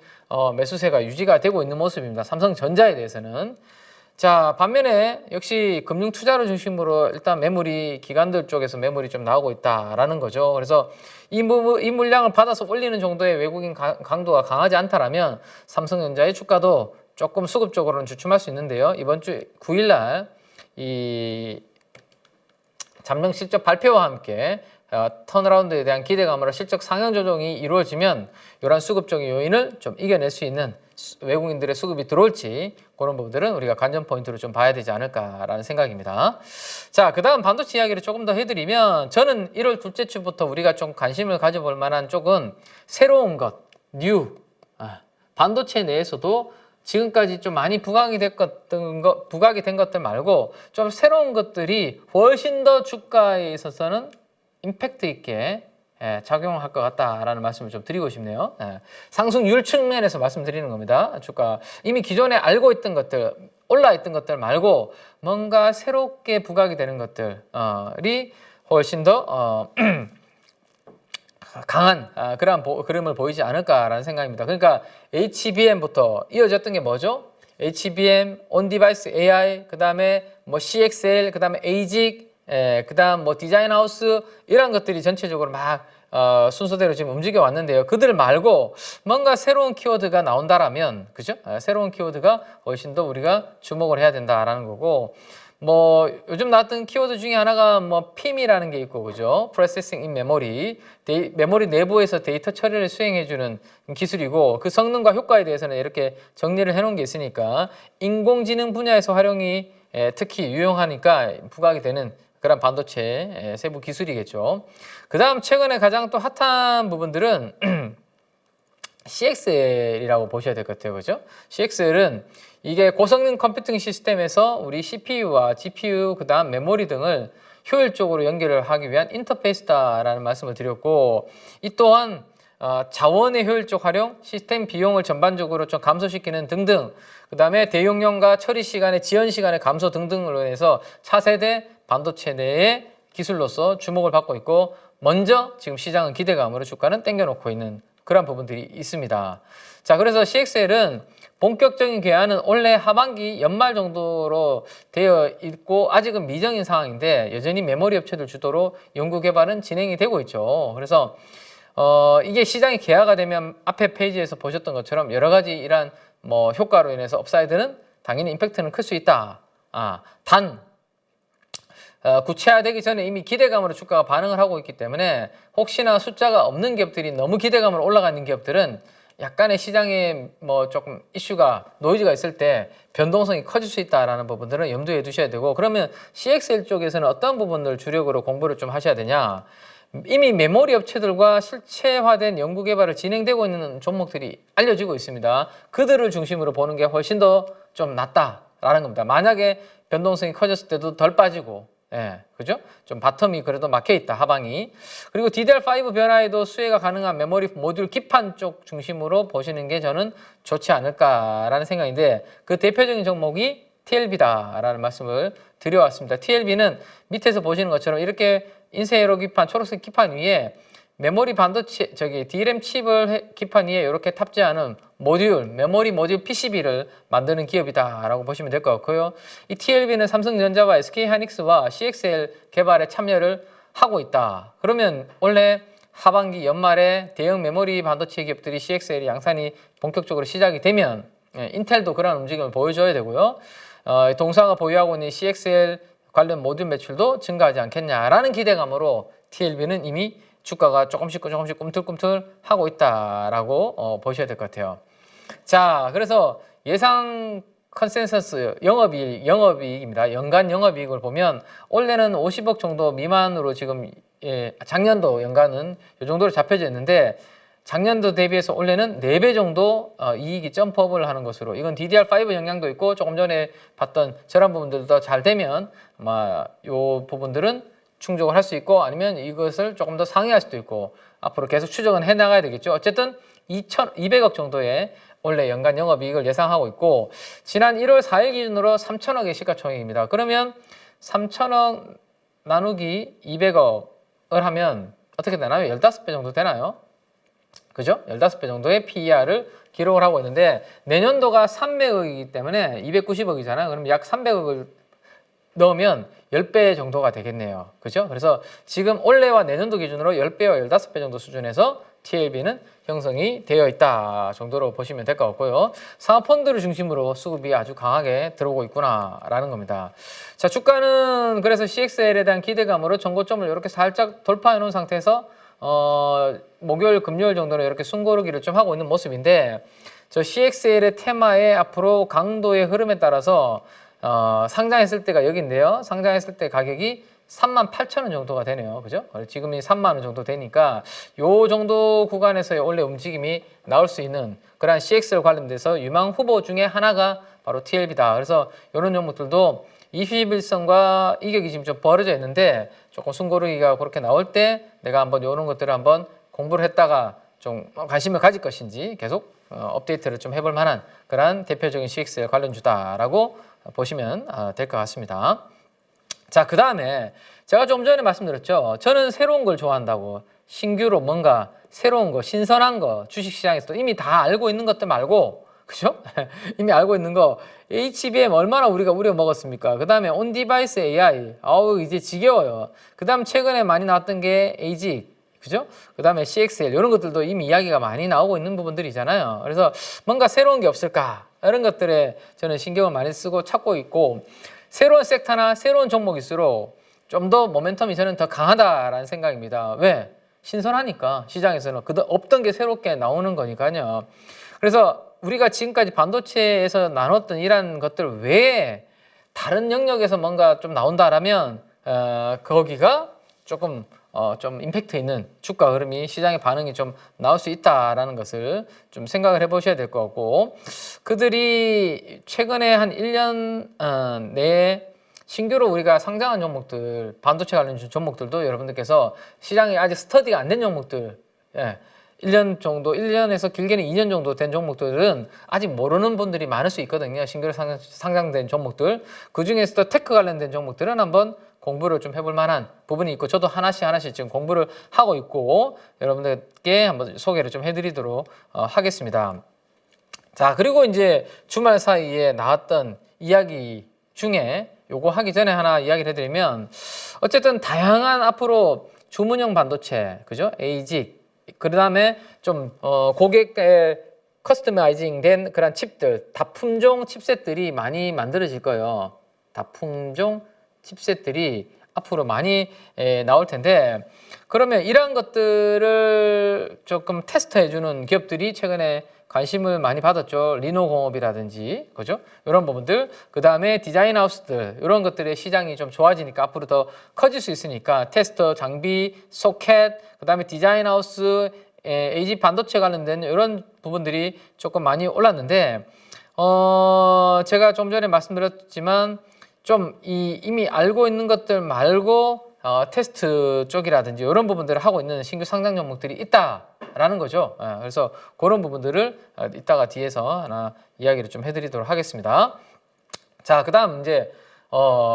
Speaker 1: 매수세가 유지가 되고 있는 모습입니다. 삼성전자에 대해서는. 자, 반면에 역시 금융 투자를 중심으로 일단 매물이 기관들 쪽에서 매물이 좀 나오고 있다라는 거죠. 그래서 이 물량을 받아서 올리는 정도의 외국인 강도가 강하지 않다라면 삼성전자의 주가도 조금 수급적으로는 주춤할 수 있는데요. 이번 주 9일 날 이 잠정 실적 발표와 함께 턴어라운드에 대한 기대감으로 실적 상향 조정이 이루어지면 이러한 수급적인 요인을 좀 이겨낼 수 있는 외국인들의 수급이 들어올지 그런 부분들은 우리가 관전 포인트로 좀 봐야 되지 않을까라는 생각입니다. 자, 그 다음 반도체 이야기를 조금 더 해드리면 저는 1월 둘째 주부터 우리가 좀 관심을 가져볼 만한 쪽은 새로운 것, 뉴 반도체 내에서도 지금까지 좀 많이 부각이 된 것들 말고 좀 새로운 것들이 훨씬 더 주가에 있어서는 임팩트 있게 작용할 것 같다라는 말씀을 좀 드리고 싶네요. 상승률 측면에서 말씀드리는 겁니다. 주가 이미 기존에 알고 있던 것들, 올라있던 것들 말고 뭔가 새롭게 부각이 되는 것들이 훨씬 더 강한 그러한 그림을 보이지 않을까라는 생각입니다. 그러니까 HBM부터 이어졌던 게 뭐죠? HBM, 온디바이스 AI, 그 다음에 뭐 CXL, 그 다음에 ASIC, 그 다음 뭐 디자인 하우스 이런 것들이 전체적으로 막 순서대로 지금 움직여 왔는데요. 그들 말고 뭔가 새로운 키워드가 나온다라면, 그죠? 새로운 키워드가 훨씬 더 우리가 주목을 해야 된다라는 거고, 뭐 요즘 나왔던 키워드 중에 하나가 뭐 PIM이라는 게 있고, 그죠? Processing in Memory, 메모리 내부에서 데이터 처리를 수행해주는 기술이고 그 성능과 효과에 대해서는 이렇게 정리를 해놓은 게 있으니까 인공지능 분야에서 활용이 특히 유용하니까 부각이 되는 그런 반도체 세부 기술이겠죠. 그 다음 최근에 가장 또 핫한 부분들은 CXL이라고 보셔야 될 것 같아요. 그죠? CXL은 이게 고성능 컴퓨팅 시스템에서 우리 CPU와 GPU, 그 다음 메모리 등을 효율적으로 연결을 하기 위한 인터페이스다라는 말씀을 드렸고, 이 또한 자원의 효율적 활용, 시스템 비용을 전반적으로 좀 감소시키는 등등, 그 다음에 대용량과 처리 시간의 지연 시간의 감소 등등으로 해서 차세대 반도체 내의 기술로서 주목을 받고 있고, 먼저 지금 시장은 기대감으로 주가는 땡겨놓고 있는 그런 부분들이 있습니다. 자, 그래서 CXL은 본격적인 개화는 올해 하반기 연말 정도로 되어 있고 아직은 미정인 상황인데 여전히 메모리 업체들 주도로 연구 개발은 진행이 되고 있죠. 그래서 이게 시장이 개화가 되면 앞에 페이지에서 보셨던 것처럼 여러 가지 이러한 뭐 효과로 인해서 업사이드는 당연히 임팩트는 클 수 있다. 단 구체화되기 전에 이미 기대감으로 주가가 반응을 하고 있기 때문에 혹시나 숫자가 없는 기업들이 너무 기대감으로 올라가는 기업들은 약간의 시장에 뭐 조금 이슈가 노이즈가 있을 때 변동성이 커질 수 있다라는 부분들은 염두에 두셔야 되고, 그러면 CXL 쪽에서는 어떤 부분을 주력으로 공부를 좀 하셔야 되냐? 이미 메모리 업체들과 실체화된 연구 개발을 진행되고 있는 종목들이 알려지고 있습니다. 그들을 중심으로 보는 게 훨씬 더 좀 낫다라는 겁니다. 만약에 변동성이 커졌을 때도 덜 빠지고, 예, 그죠? 좀 바텀이 그래도 막혀 있다, 하방이. 그리고 DDR5 변화에도 수혜가 가능한 메모리 모듈 기판 쪽 중심으로 보시는 게 저는 좋지 않을까라는 생각인데, 그 대표적인 종목이 TLB다라는 말씀을 드려왔습니다. TLB는 밑에서 보시는 것처럼 이렇게 인쇄회로 기판, 초록색 기판 위에 메모리 반도체, DRAM 칩을 기판 위에 이렇게 탑재하는 모듈, 메모리 모듈 PCB를 만드는 기업이다라고 보시면 될 것 같고요. 이 TLB는 삼성전자와 SK하이닉스와 CXL 개발에 참여를 하고 있다. 그러면 원래 하반기 연말에 대형 메모리 반도체 기업들이 CXL 양산이 본격적으로 시작이 되면 인텔도 그런 움직임을 보여줘야 되고요. 동사가 보유하고 있는 CXL 관련 모듈 매출도 증가하지 않겠냐라는 기대감으로 TLB는 이미 주가가 조금씩 꿈틀꿈틀 하고 있다라고 보셔야 될 것 같아요. 자, 그래서 예상 컨센서스 영업이익입니다. 연간 영업이익을 보면 올해는 50억 정도 미만으로 지금 작년도 연간은 이 정도로 잡혀져 있는데, 작년도 대비해서 올해는 4배 정도 이익이 점프업을 하는 것으로, 이건 DDR5 영향도 있고 조금 전에 봤던 저런 부분들도 잘 되면 아마 요 부분들은 충족을 할 수 있고, 아니면 이것을 조금 더 상회할 수도 있고, 앞으로 계속 추적은 해나가야 되겠죠. 어쨌든 200억 정도의 올해 연간 영업이익을 예상하고 있고, 지난 1월 4일 기준으로 3천억의 시가총액입니다. 그러면 3천억 나누기 200억을 하면 어떻게 되나요? 15배 정도 되나요? 그죠? 15배 정도의 PER을 기록을 하고 있는데, 내년도가 300억이기 때문에 290억이잖아요. 그럼 약 300억을 넣으면 10배 정도가 되겠네요. 그죠? 그래서 지금 올해와 내년도 기준으로 10배와 15배 정도 수준에서 TLB는 형성이 되어 있다 정도로 보시면 될 것 같고요. 상업펀드를 중심으로 수급이 아주 강하게 들어오고 있구나라는 겁니다. 자, 주가는 그래서 CXL에 대한 기대감으로 전고점을 이렇게 살짝 돌파해 놓은 상태에서 목요일, 금요일 정도는 이렇게 숨고르기를 좀 하고 있는 모습인데, 저 CXL의 테마의 앞으로 강도의 흐름에 따라서 상장했을 때가 여기인데요. 상장했을 때 가격이 38,000원 정도가 되네요. 그죠? 지금이 3만 원 정도 되니까 요 정도 구간에서의 원래 움직임이 나올 수 있는 그런 CXL 관련돼서 유망 후보 중에 하나가 바로 TLB다. 그래서 이런 종목들도 21선과 이격이 지금 좀 벌어져 있는데, 조금 숨고르기가 그렇게 나올 때 내가 한번 이런 것들을 한번 공부를 했다가 좀 관심을 가질 것인지 계속 업데이트를 좀 해볼 만한 그런 대표적인 CXL 관련주다라고 보시면 될 것 같습니다. 자, 그 다음에 제가 좀 전에 말씀드렸죠. 저는 새로운 걸 좋아한다고. 신규로 뭔가 새로운 거, 신선한 거, 주식시장에서도 이미 다 알고 있는 것들 말고, 그죠? 이미 알고 있는 거, HBM 얼마나 우리가 우려먹었습니까? 그 다음에 온디바이스 AI, 이제 지겨워요. 그 다음 최근에 많이 나왔던 게 ASIC, 그죠? 그 다음에 CXL, 이런 것들도 이미 이야기가 많이 나오고 있는 부분들이잖아요. 그래서 뭔가 새로운 게 없을까? 이런 것들에 저는 신경을 많이 쓰고 찾고 있고, 새로운 섹터나 새로운 종목일수록 좀 더 모멘텀이 저는 더 강하다라는 생각입니다. 왜? 신선하니까. 시장에서는 없던 게 새롭게 나오는 거니까요. 그래서 우리가 지금까지 반도체에서 나눴던 이런 것들 외에 다른 영역에서 뭔가 좀 나온다라면 거기가 조금 좀 임팩트 있는 주가 흐름이, 시장의 반응이 좀 나올 수 있다라는 것을 좀 생각을 해보셔야 될 것 같고, 그들이 최근에 한 1년 내에 신규로 우리가 상장한 종목들, 반도체 관련 종목들도 여러분들께서 시장이 아직 스터디가 안 된 종목들, 1년 정도, 1년에서 길게는 2년 정도 된 종목들은 아직 모르는 분들이 많을 수 있거든요. 신규로 상장된 종목들. 그 중에서도 테크 관련된 종목들은 한번 공부를 좀 해볼 만한 부분이 있고, 저도 하나씩 지금 공부를 하고 있고 여러분들께 한번 소개를 좀 해드리도록 하겠습니다. 자, 그리고 이제 주말 사이에 나왔던 이야기 중에 요거 하기 전에 하나 이야기를 해드리면, 어쨌든 다양한 앞으로 주문형 반도체, 그죠? ASIC, 그 다음에 좀 고객의 커스터마이징 된 그런 칩들, 다품종 칩셋들이 많이 만들어질 거예요. 다품종 칩셋들이 앞으로 많이 나올 텐데, 그러면 이러한 것들을 조금 테스트해주는 기업들이 최근에 관심을 많이 받았죠. 리노공업이라든지, 그죠? 이런 부분들. 그 다음에 디자인 하우스들, 이런 것들의 시장이 좀 좋아지니까 앞으로 더 커질 수 있으니까 테스터, 장비, 소켓, 그 다음에 디자인 하우스, AG 반도체 관련된 이런 부분들이 조금 많이 올랐는데, 제가 좀 전에 말씀드렸지만 좀 이미 알고 있는 것들 말고 테스트 쪽이라든지 이런 부분들을 하고 있는 신규 상장 종목들이 있다라는 거죠. 그래서 그런 부분들을 이따가 뒤에서 하나 이야기를 좀 해드리도록 하겠습니다. 자, 그다음 이제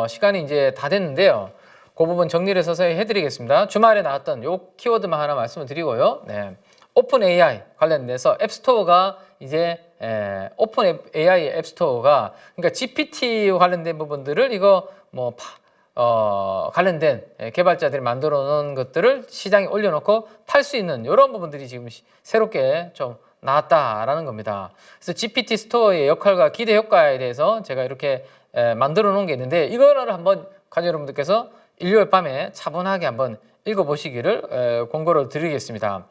Speaker 1: 시간이 이제 다 됐는데요. 그 부분 정리를 서서히 해드리겠습니다. 주말에 나왔던 요 키워드만 하나 말씀을 드리고요. 네. 오픈 AI 관련돼서 앱스토어가 이제 오픈 AI 앱스토어가, 그러니까 GPT 관련된 부분들을 이거 뭐 관련된 개발자들이 만들어 놓은 것들을 시장에 올려놓고 탈 수 있는 이런 부분들이 지금 새롭게 좀 나왔다라는 겁니다. 그래서 GPT 스토어의 역할과 기대 효과에 대해서 제가 이렇게 만들어 놓은 게 있는데, 이거를 한번 관련 여러분들께서 일요일 밤에 차분하게 한번 읽어보시기를 권고를 드리겠습니다.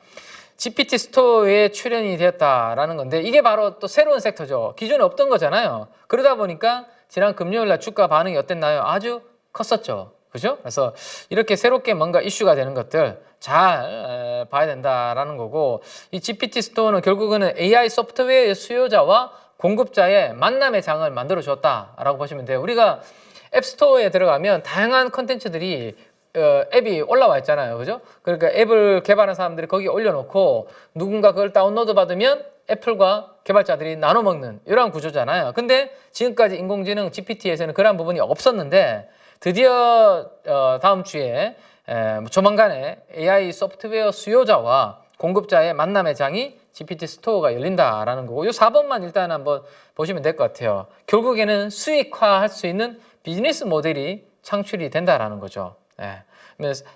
Speaker 1: GPT 스토어에 출연이 되었다라는 건데, 이게 바로 또 새로운 섹터죠. 기존에 없던 거잖아요. 그러다 보니까 지난 금요일 날 주가 반응이 어땠나요? 아주 컸었죠. 그죠? 그래서 이렇게 새롭게 뭔가 이슈가 되는 것들 잘 봐야 된다라는 거고, 이 GPT 스토어는 결국은 AI 소프트웨어의 수요자와 공급자의 만남의 장을 만들어 주었다라고 보시면 돼요. 우리가 앱스토어에 들어가면 다양한 컨텐츠들이 앱이 올라와 있잖아요. 그죠? 그러니까 앱을 개발한 사람들이 거기에 올려놓고 누군가 그걸 다운로드 받으면 애플과 개발자들이 나눠 먹는 이러한 구조잖아요. 근데 지금까지 인공지능 GPT에서는 그런 부분이 없었는데, 드디어 다음 주에 조만간에 AI 소프트웨어 수요자와 공급자의 만남의 장이 GPT 스토어가 열린다라는 거고, 이 4번만 일단 한번 보시면 될 것 같아요. 결국에는 수익화할 수 있는 비즈니스 모델이 창출이 된다라는 거죠.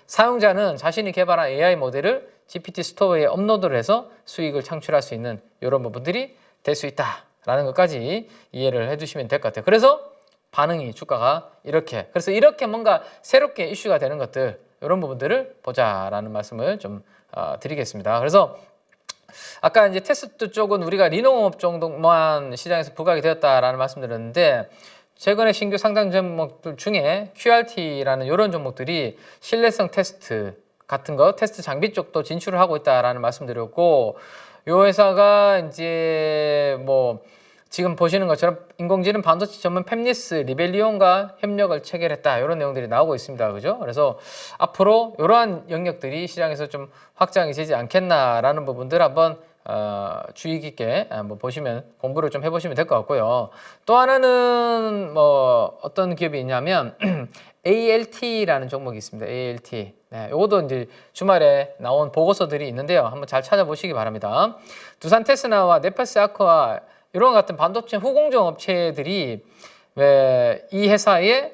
Speaker 1: 사용자는 자신이 개발한 AI 모델을 GPT 스토어에 업로드를 해서 수익을 창출할 수 있는 이런 부분들이 될 수 있다라는 것까지 이해를 해주시면 될 것 같아요. 그래서 반응이 주가가 이렇게, 그래서 이렇게 뭔가 새롭게 이슈가 되는 것들, 이런 부분들을 보자라는 말씀을 좀 드리겠습니다. 그래서 아까 이제 테스트 쪽은 우리가 리노공업 정도만 시장에서 부각이 되었다라는 말씀드렸는데, 최근에 신규 상장 종목들 중에 QRT라는 이런 종목들이 신뢰성 테스트 같은 거, 테스트 장비 쪽도 진출을 하고 있다라는 말씀드렸고, 이 회사가 이제 뭐 지금 보시는 것처럼 인공지능 반도체 전문 팹리스 리벨리온과 협력을 체결했다, 이런 내용들이 나오고 있습니다. 그죠? 그래서 앞으로 이러한 영역들이 시장에서 좀 확장이 되지 않겠나라는 부분들 한번 주의 깊게 한번 보시면, 공부를 좀 해보시면 될 것 같고요. 또 하나는 뭐 어떤 기업이 있냐면 ALT라는 종목이 있습니다. ALT. 네, 이것도 이제 주말에 나온 보고서들이 있는데요. 한번 잘 찾아보시기 바랍니다. 두산 테스나와 네팔스 아크와 이런 같은 반도체 후공정 업체들이 이 회사의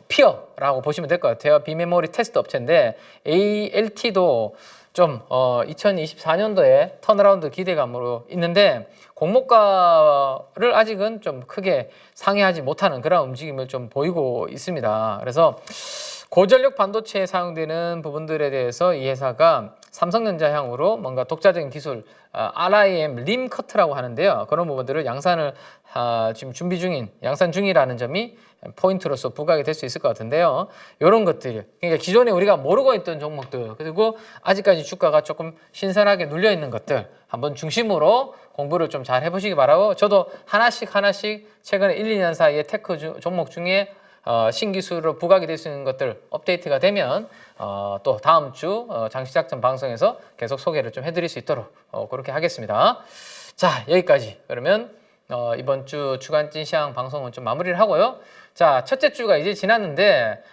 Speaker 1: 피어라고 보시면 될 것 같아요. 비메모리 테스트 업체인데, ALT도 좀 2024년도에 턴어라운드 기대감으로 있는데, 공모가를 아직은 좀 크게 상회하지 못하는 그런 움직임을 좀 보이고 있습니다. 그래서 고전력 반도체에 사용되는 부분들에 대해서 이 회사가 삼성전자향으로 뭔가 독자적인 기술 RIM 림 커트라고 하는데요. 그런 부분들을 양산을 지금 준비 중인, 양산 중이라는 점이 포인트로서 부각이 될 수 있을 것 같은데요. 이런 것들, 그러니까 기존에 우리가 모르고 있던 종목들, 그리고 아직까지 주가가 조금 신선하게 눌려 있는 것들 한번 중심으로 공부를 좀 잘 해보시기 바라고, 저도 하나씩 최근에 1, 2년 사이에 테크 종목 중에 신기술로 부각이 될 수 있는 것들 업데이트가 되면 또 다음 주 장시작전 방송에서 계속 소개를 좀 해드릴 수 있도록 그렇게 하겠습니다. 자, 여기까지 그러면 이번 주 주간찐 시황 방송은 좀 마무리를 하고요. 자, 첫째 주가 이제 지났는데,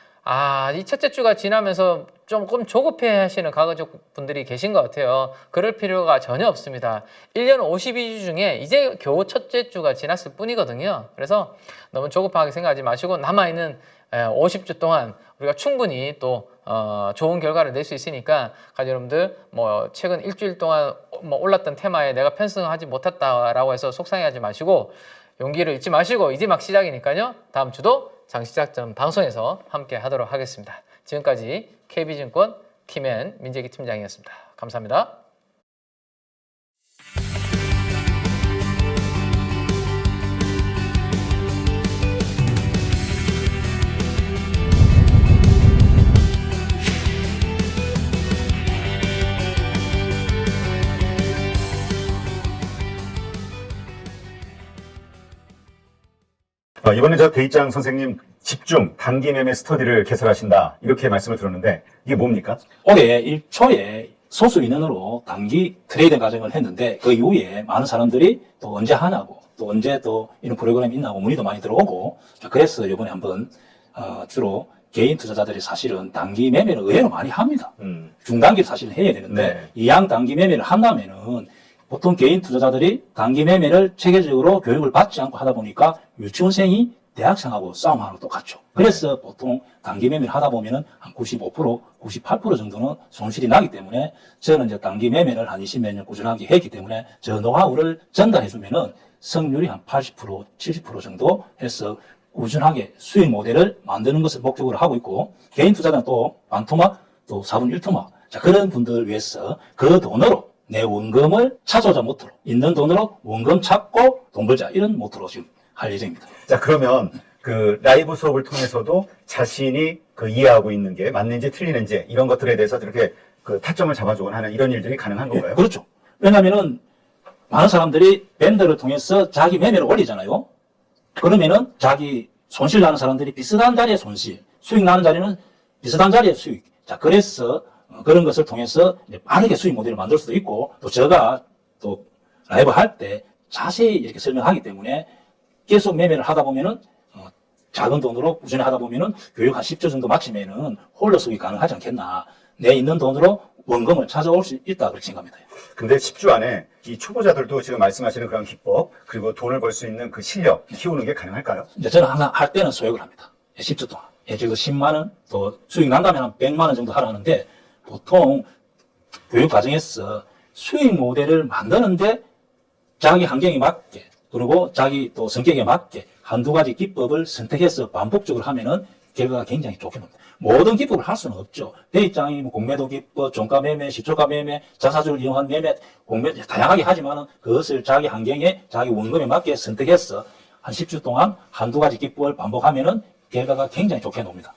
Speaker 1: 이 첫째 주가 지나면서 조금 조급해 하시는 가급적분들이 계신 것 같아요. 그럴 필요가 전혀 없습니다. 1년 52주 중에 이제 겨우 첫째 주가 지났을 뿐이거든요. 그래서 너무 조급하게 생각하지 마시고, 남아있는 50주 동안 우리가 충분히 또 좋은 결과를 낼 수 있으니까, 가족 여러분들 뭐 최근 일주일 동안 뭐 올랐던 테마에 내가 편승하지 못했다라고 해서 속상해하지 마시고, 용기를 잃지 마시고, 이제 막 시작이니까요. 다음 주도 장시작전 방송에서 함께 하도록 하겠습니다. 지금까지 KB증권 팀앤 민재기 팀장이었습니다. 감사합니다.
Speaker 2: 이번에 저 대입장 선생님 집중 단기 매매 스터디를 개설하신다 이렇게 말씀을 들었는데 이게 뭡니까?
Speaker 3: 올해 1초에 소수 인원으로 단기 트레이딩 과정을 했는데 그 이후에 많은 사람들이 또 언제 하냐고 또 언제 또 이런 프로그램이 있나고 문의도 많이 들어오고 그래서 이번에 한번 주로 개인 투자자들이 사실은 단기 매매를 의외로 많이 합니다. 중단기를 사실은 해야 되는데
Speaker 2: 네.
Speaker 3: 이왕 단기 매매를 한다면은 보통 개인 투자자들이 단기 매매를 체계적으로 교육을 받지 않고 하다 보니까 유치원생이 대학생하고 싸움하는 똑같죠. 그래서 보통 단기 매매를 하다 보면은 한 95%, 98% 정도는 손실이 나기 때문에 저는 이제 단기 매매를 한 20몇 년 꾸준하게 했기 때문에 저 노하우를 전달해주면은 성률이 한 80%, 70% 정도 해서 꾸준하게 수익 모델을 만드는 것을 목적으로 하고 있고 개인 투자자는 또 반토막, 또 4분 1토막 자, 그런 분들을 위해서 그 돈으로 내 원금을 찾아오자 모토로 있는 돈으로 원금 찾고 돈 벌자 이런 모토로 지금 할 예정입니다.
Speaker 2: 자, 그러면 그 라이브 수업을 통해서도 자신이 그 이해하고 있는 게 맞는지 틀리는지 이런 것들에 대해서 이렇게 그 타점을 잡아주거나 하는 이런 일들이 가능한 건가요?
Speaker 3: 예, 그렇죠. 왜냐하면은 많은 사람들이 밴드를 통해서 자기 매매를 올리잖아요. 그러면은 자기 손실 나는 사람들이 비슷한 자리의 손실, 수익 나는 자리는 비슷한 자리의 수익. 자, 그래서 그런 것을 통해서 이제 빠르게 수익 모델을 만들 수도 있고 또 제가 또 라이브 할 때 자세히 이렇게 설명하기 때문에 계속 매매를 하다 보면은 작은 돈으로 꾸준히 하다 보면은 교육 한 10조 정도 마치면은 홀로 수익이 가능하지 않겠나. 내 있는 돈으로 원금을 찾아올 수 있다 그렇게 생각합니다.
Speaker 2: 근데 10주 안에 이 초보자들도 지금 말씀하시는 그런 기법 그리고 돈을 벌 수 있는 그 실력 키우는 게 가능할까요?
Speaker 3: 이제 저는 항상 할 때는 소액을 합니다. 10주 동안. 예를 들어 10만 원, 또 수익 난다면 한 100만 원 정도 하라는데 보통 교육 과정에서 수익 모델을 만드는데 자기 환경에 맞게 그리고 자기 또 성격에 맞게 한두 가지 기법을 선택해서 반복적으로 하면은 결과가 굉장히 좋게 나옵니다. 모든 기법을 할 수는 없죠. 대입장이 뭐 공매도 기법, 종가 매매, 시초가 매매, 자사주를 이용한 매매, 공매 다양하게 하지만은 그것을 자기 환경에 자기 원금에 맞게 선택해서 한 10주 동안 한두 가지 기법을 반복하면은 결과가 굉장히 좋게 나옵니다.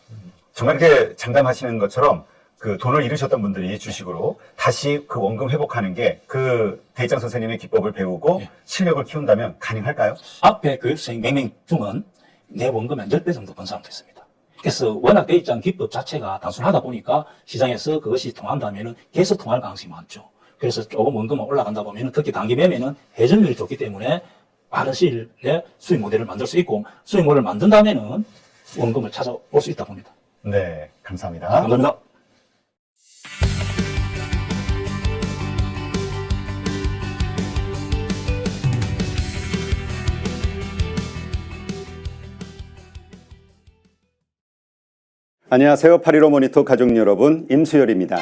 Speaker 2: 정말 이렇게 장담하시는 것처럼 그 돈을 잃으셨던 분들이 주식으로 다시 그 원금 회복하는 게 그 대입장 선생님의 기법을 배우고
Speaker 3: 예.
Speaker 2: 실력을 키운다면 가능할까요?
Speaker 3: 앞에 교육생 100명 중은 내 원금의 10배 정도 번 사람도 있습니다. 그래서 워낙 대입장 기법 자체가 단순하다 보니까 시장에서 그것이 통한다면은 계속 통할 가능성이 많죠. 그래서 조금 원금만 올라간다 보면은 특히 단기 매매는 회전율이 좋기 때문에 빠른 시일 내에 수익 모델을 만들 수 있고 수익 모델을 만든다면은 원금을 찾아올 수 있다 봅니다.
Speaker 2: 네, 감사합니다.
Speaker 3: 감사합니다.
Speaker 4: 안녕하세요. 8.15 모니터 가족 여러분, 임수열입니다.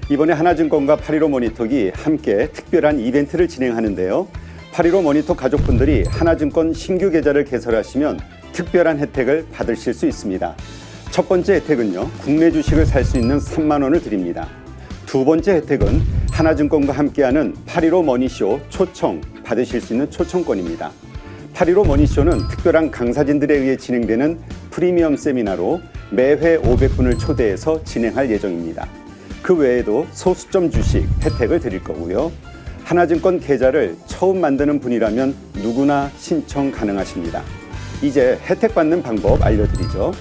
Speaker 4: 이번에 하나증권과 8.15 모니터기 함께 특별한 이벤트를 진행하는데요. 8.15 모니터 가족분들이 하나증권 신규 계좌를 개설하시면 특별한 혜택을 받으실 수 있습니다. 첫 번째 혜택은요, 국내 주식을 살 수 있는 3만 원을 드립니다. 두 번째 혜택은 하나증권과 함께하는 8.15 머니쇼 초청 받으실 수 있는 초청권입니다. 8.15 머니쇼는 특별한 강사진들에 의해 진행되는 프리미엄 세미나로 매회 500분을 초대해서 진행할 예정입니다. 그 외에도 소수점 주식 혜택을 드릴 거고요. 하나증권 계좌를 처음 만드는 분이라면 누구나 신청 가능하십니다. 이제 혜택 받는 방법 알려드리죠.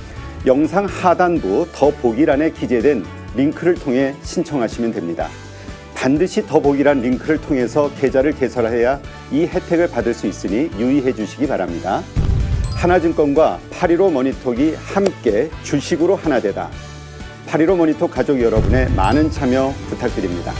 Speaker 4: 영상 하단부 더보기란에 기재된 링크를 통해 신청하시면 됩니다. 반드시 더보기란 링크를 통해서 계좌를 개설해야 이 혜택을 받을 수 있으니 유의해 주시기 바랍니다. 하나증권과 8.15 모니터기 함께 주식으로 하나 되다. 8.15 모니터 가족 여러분의 많은 참여 부탁드립니다.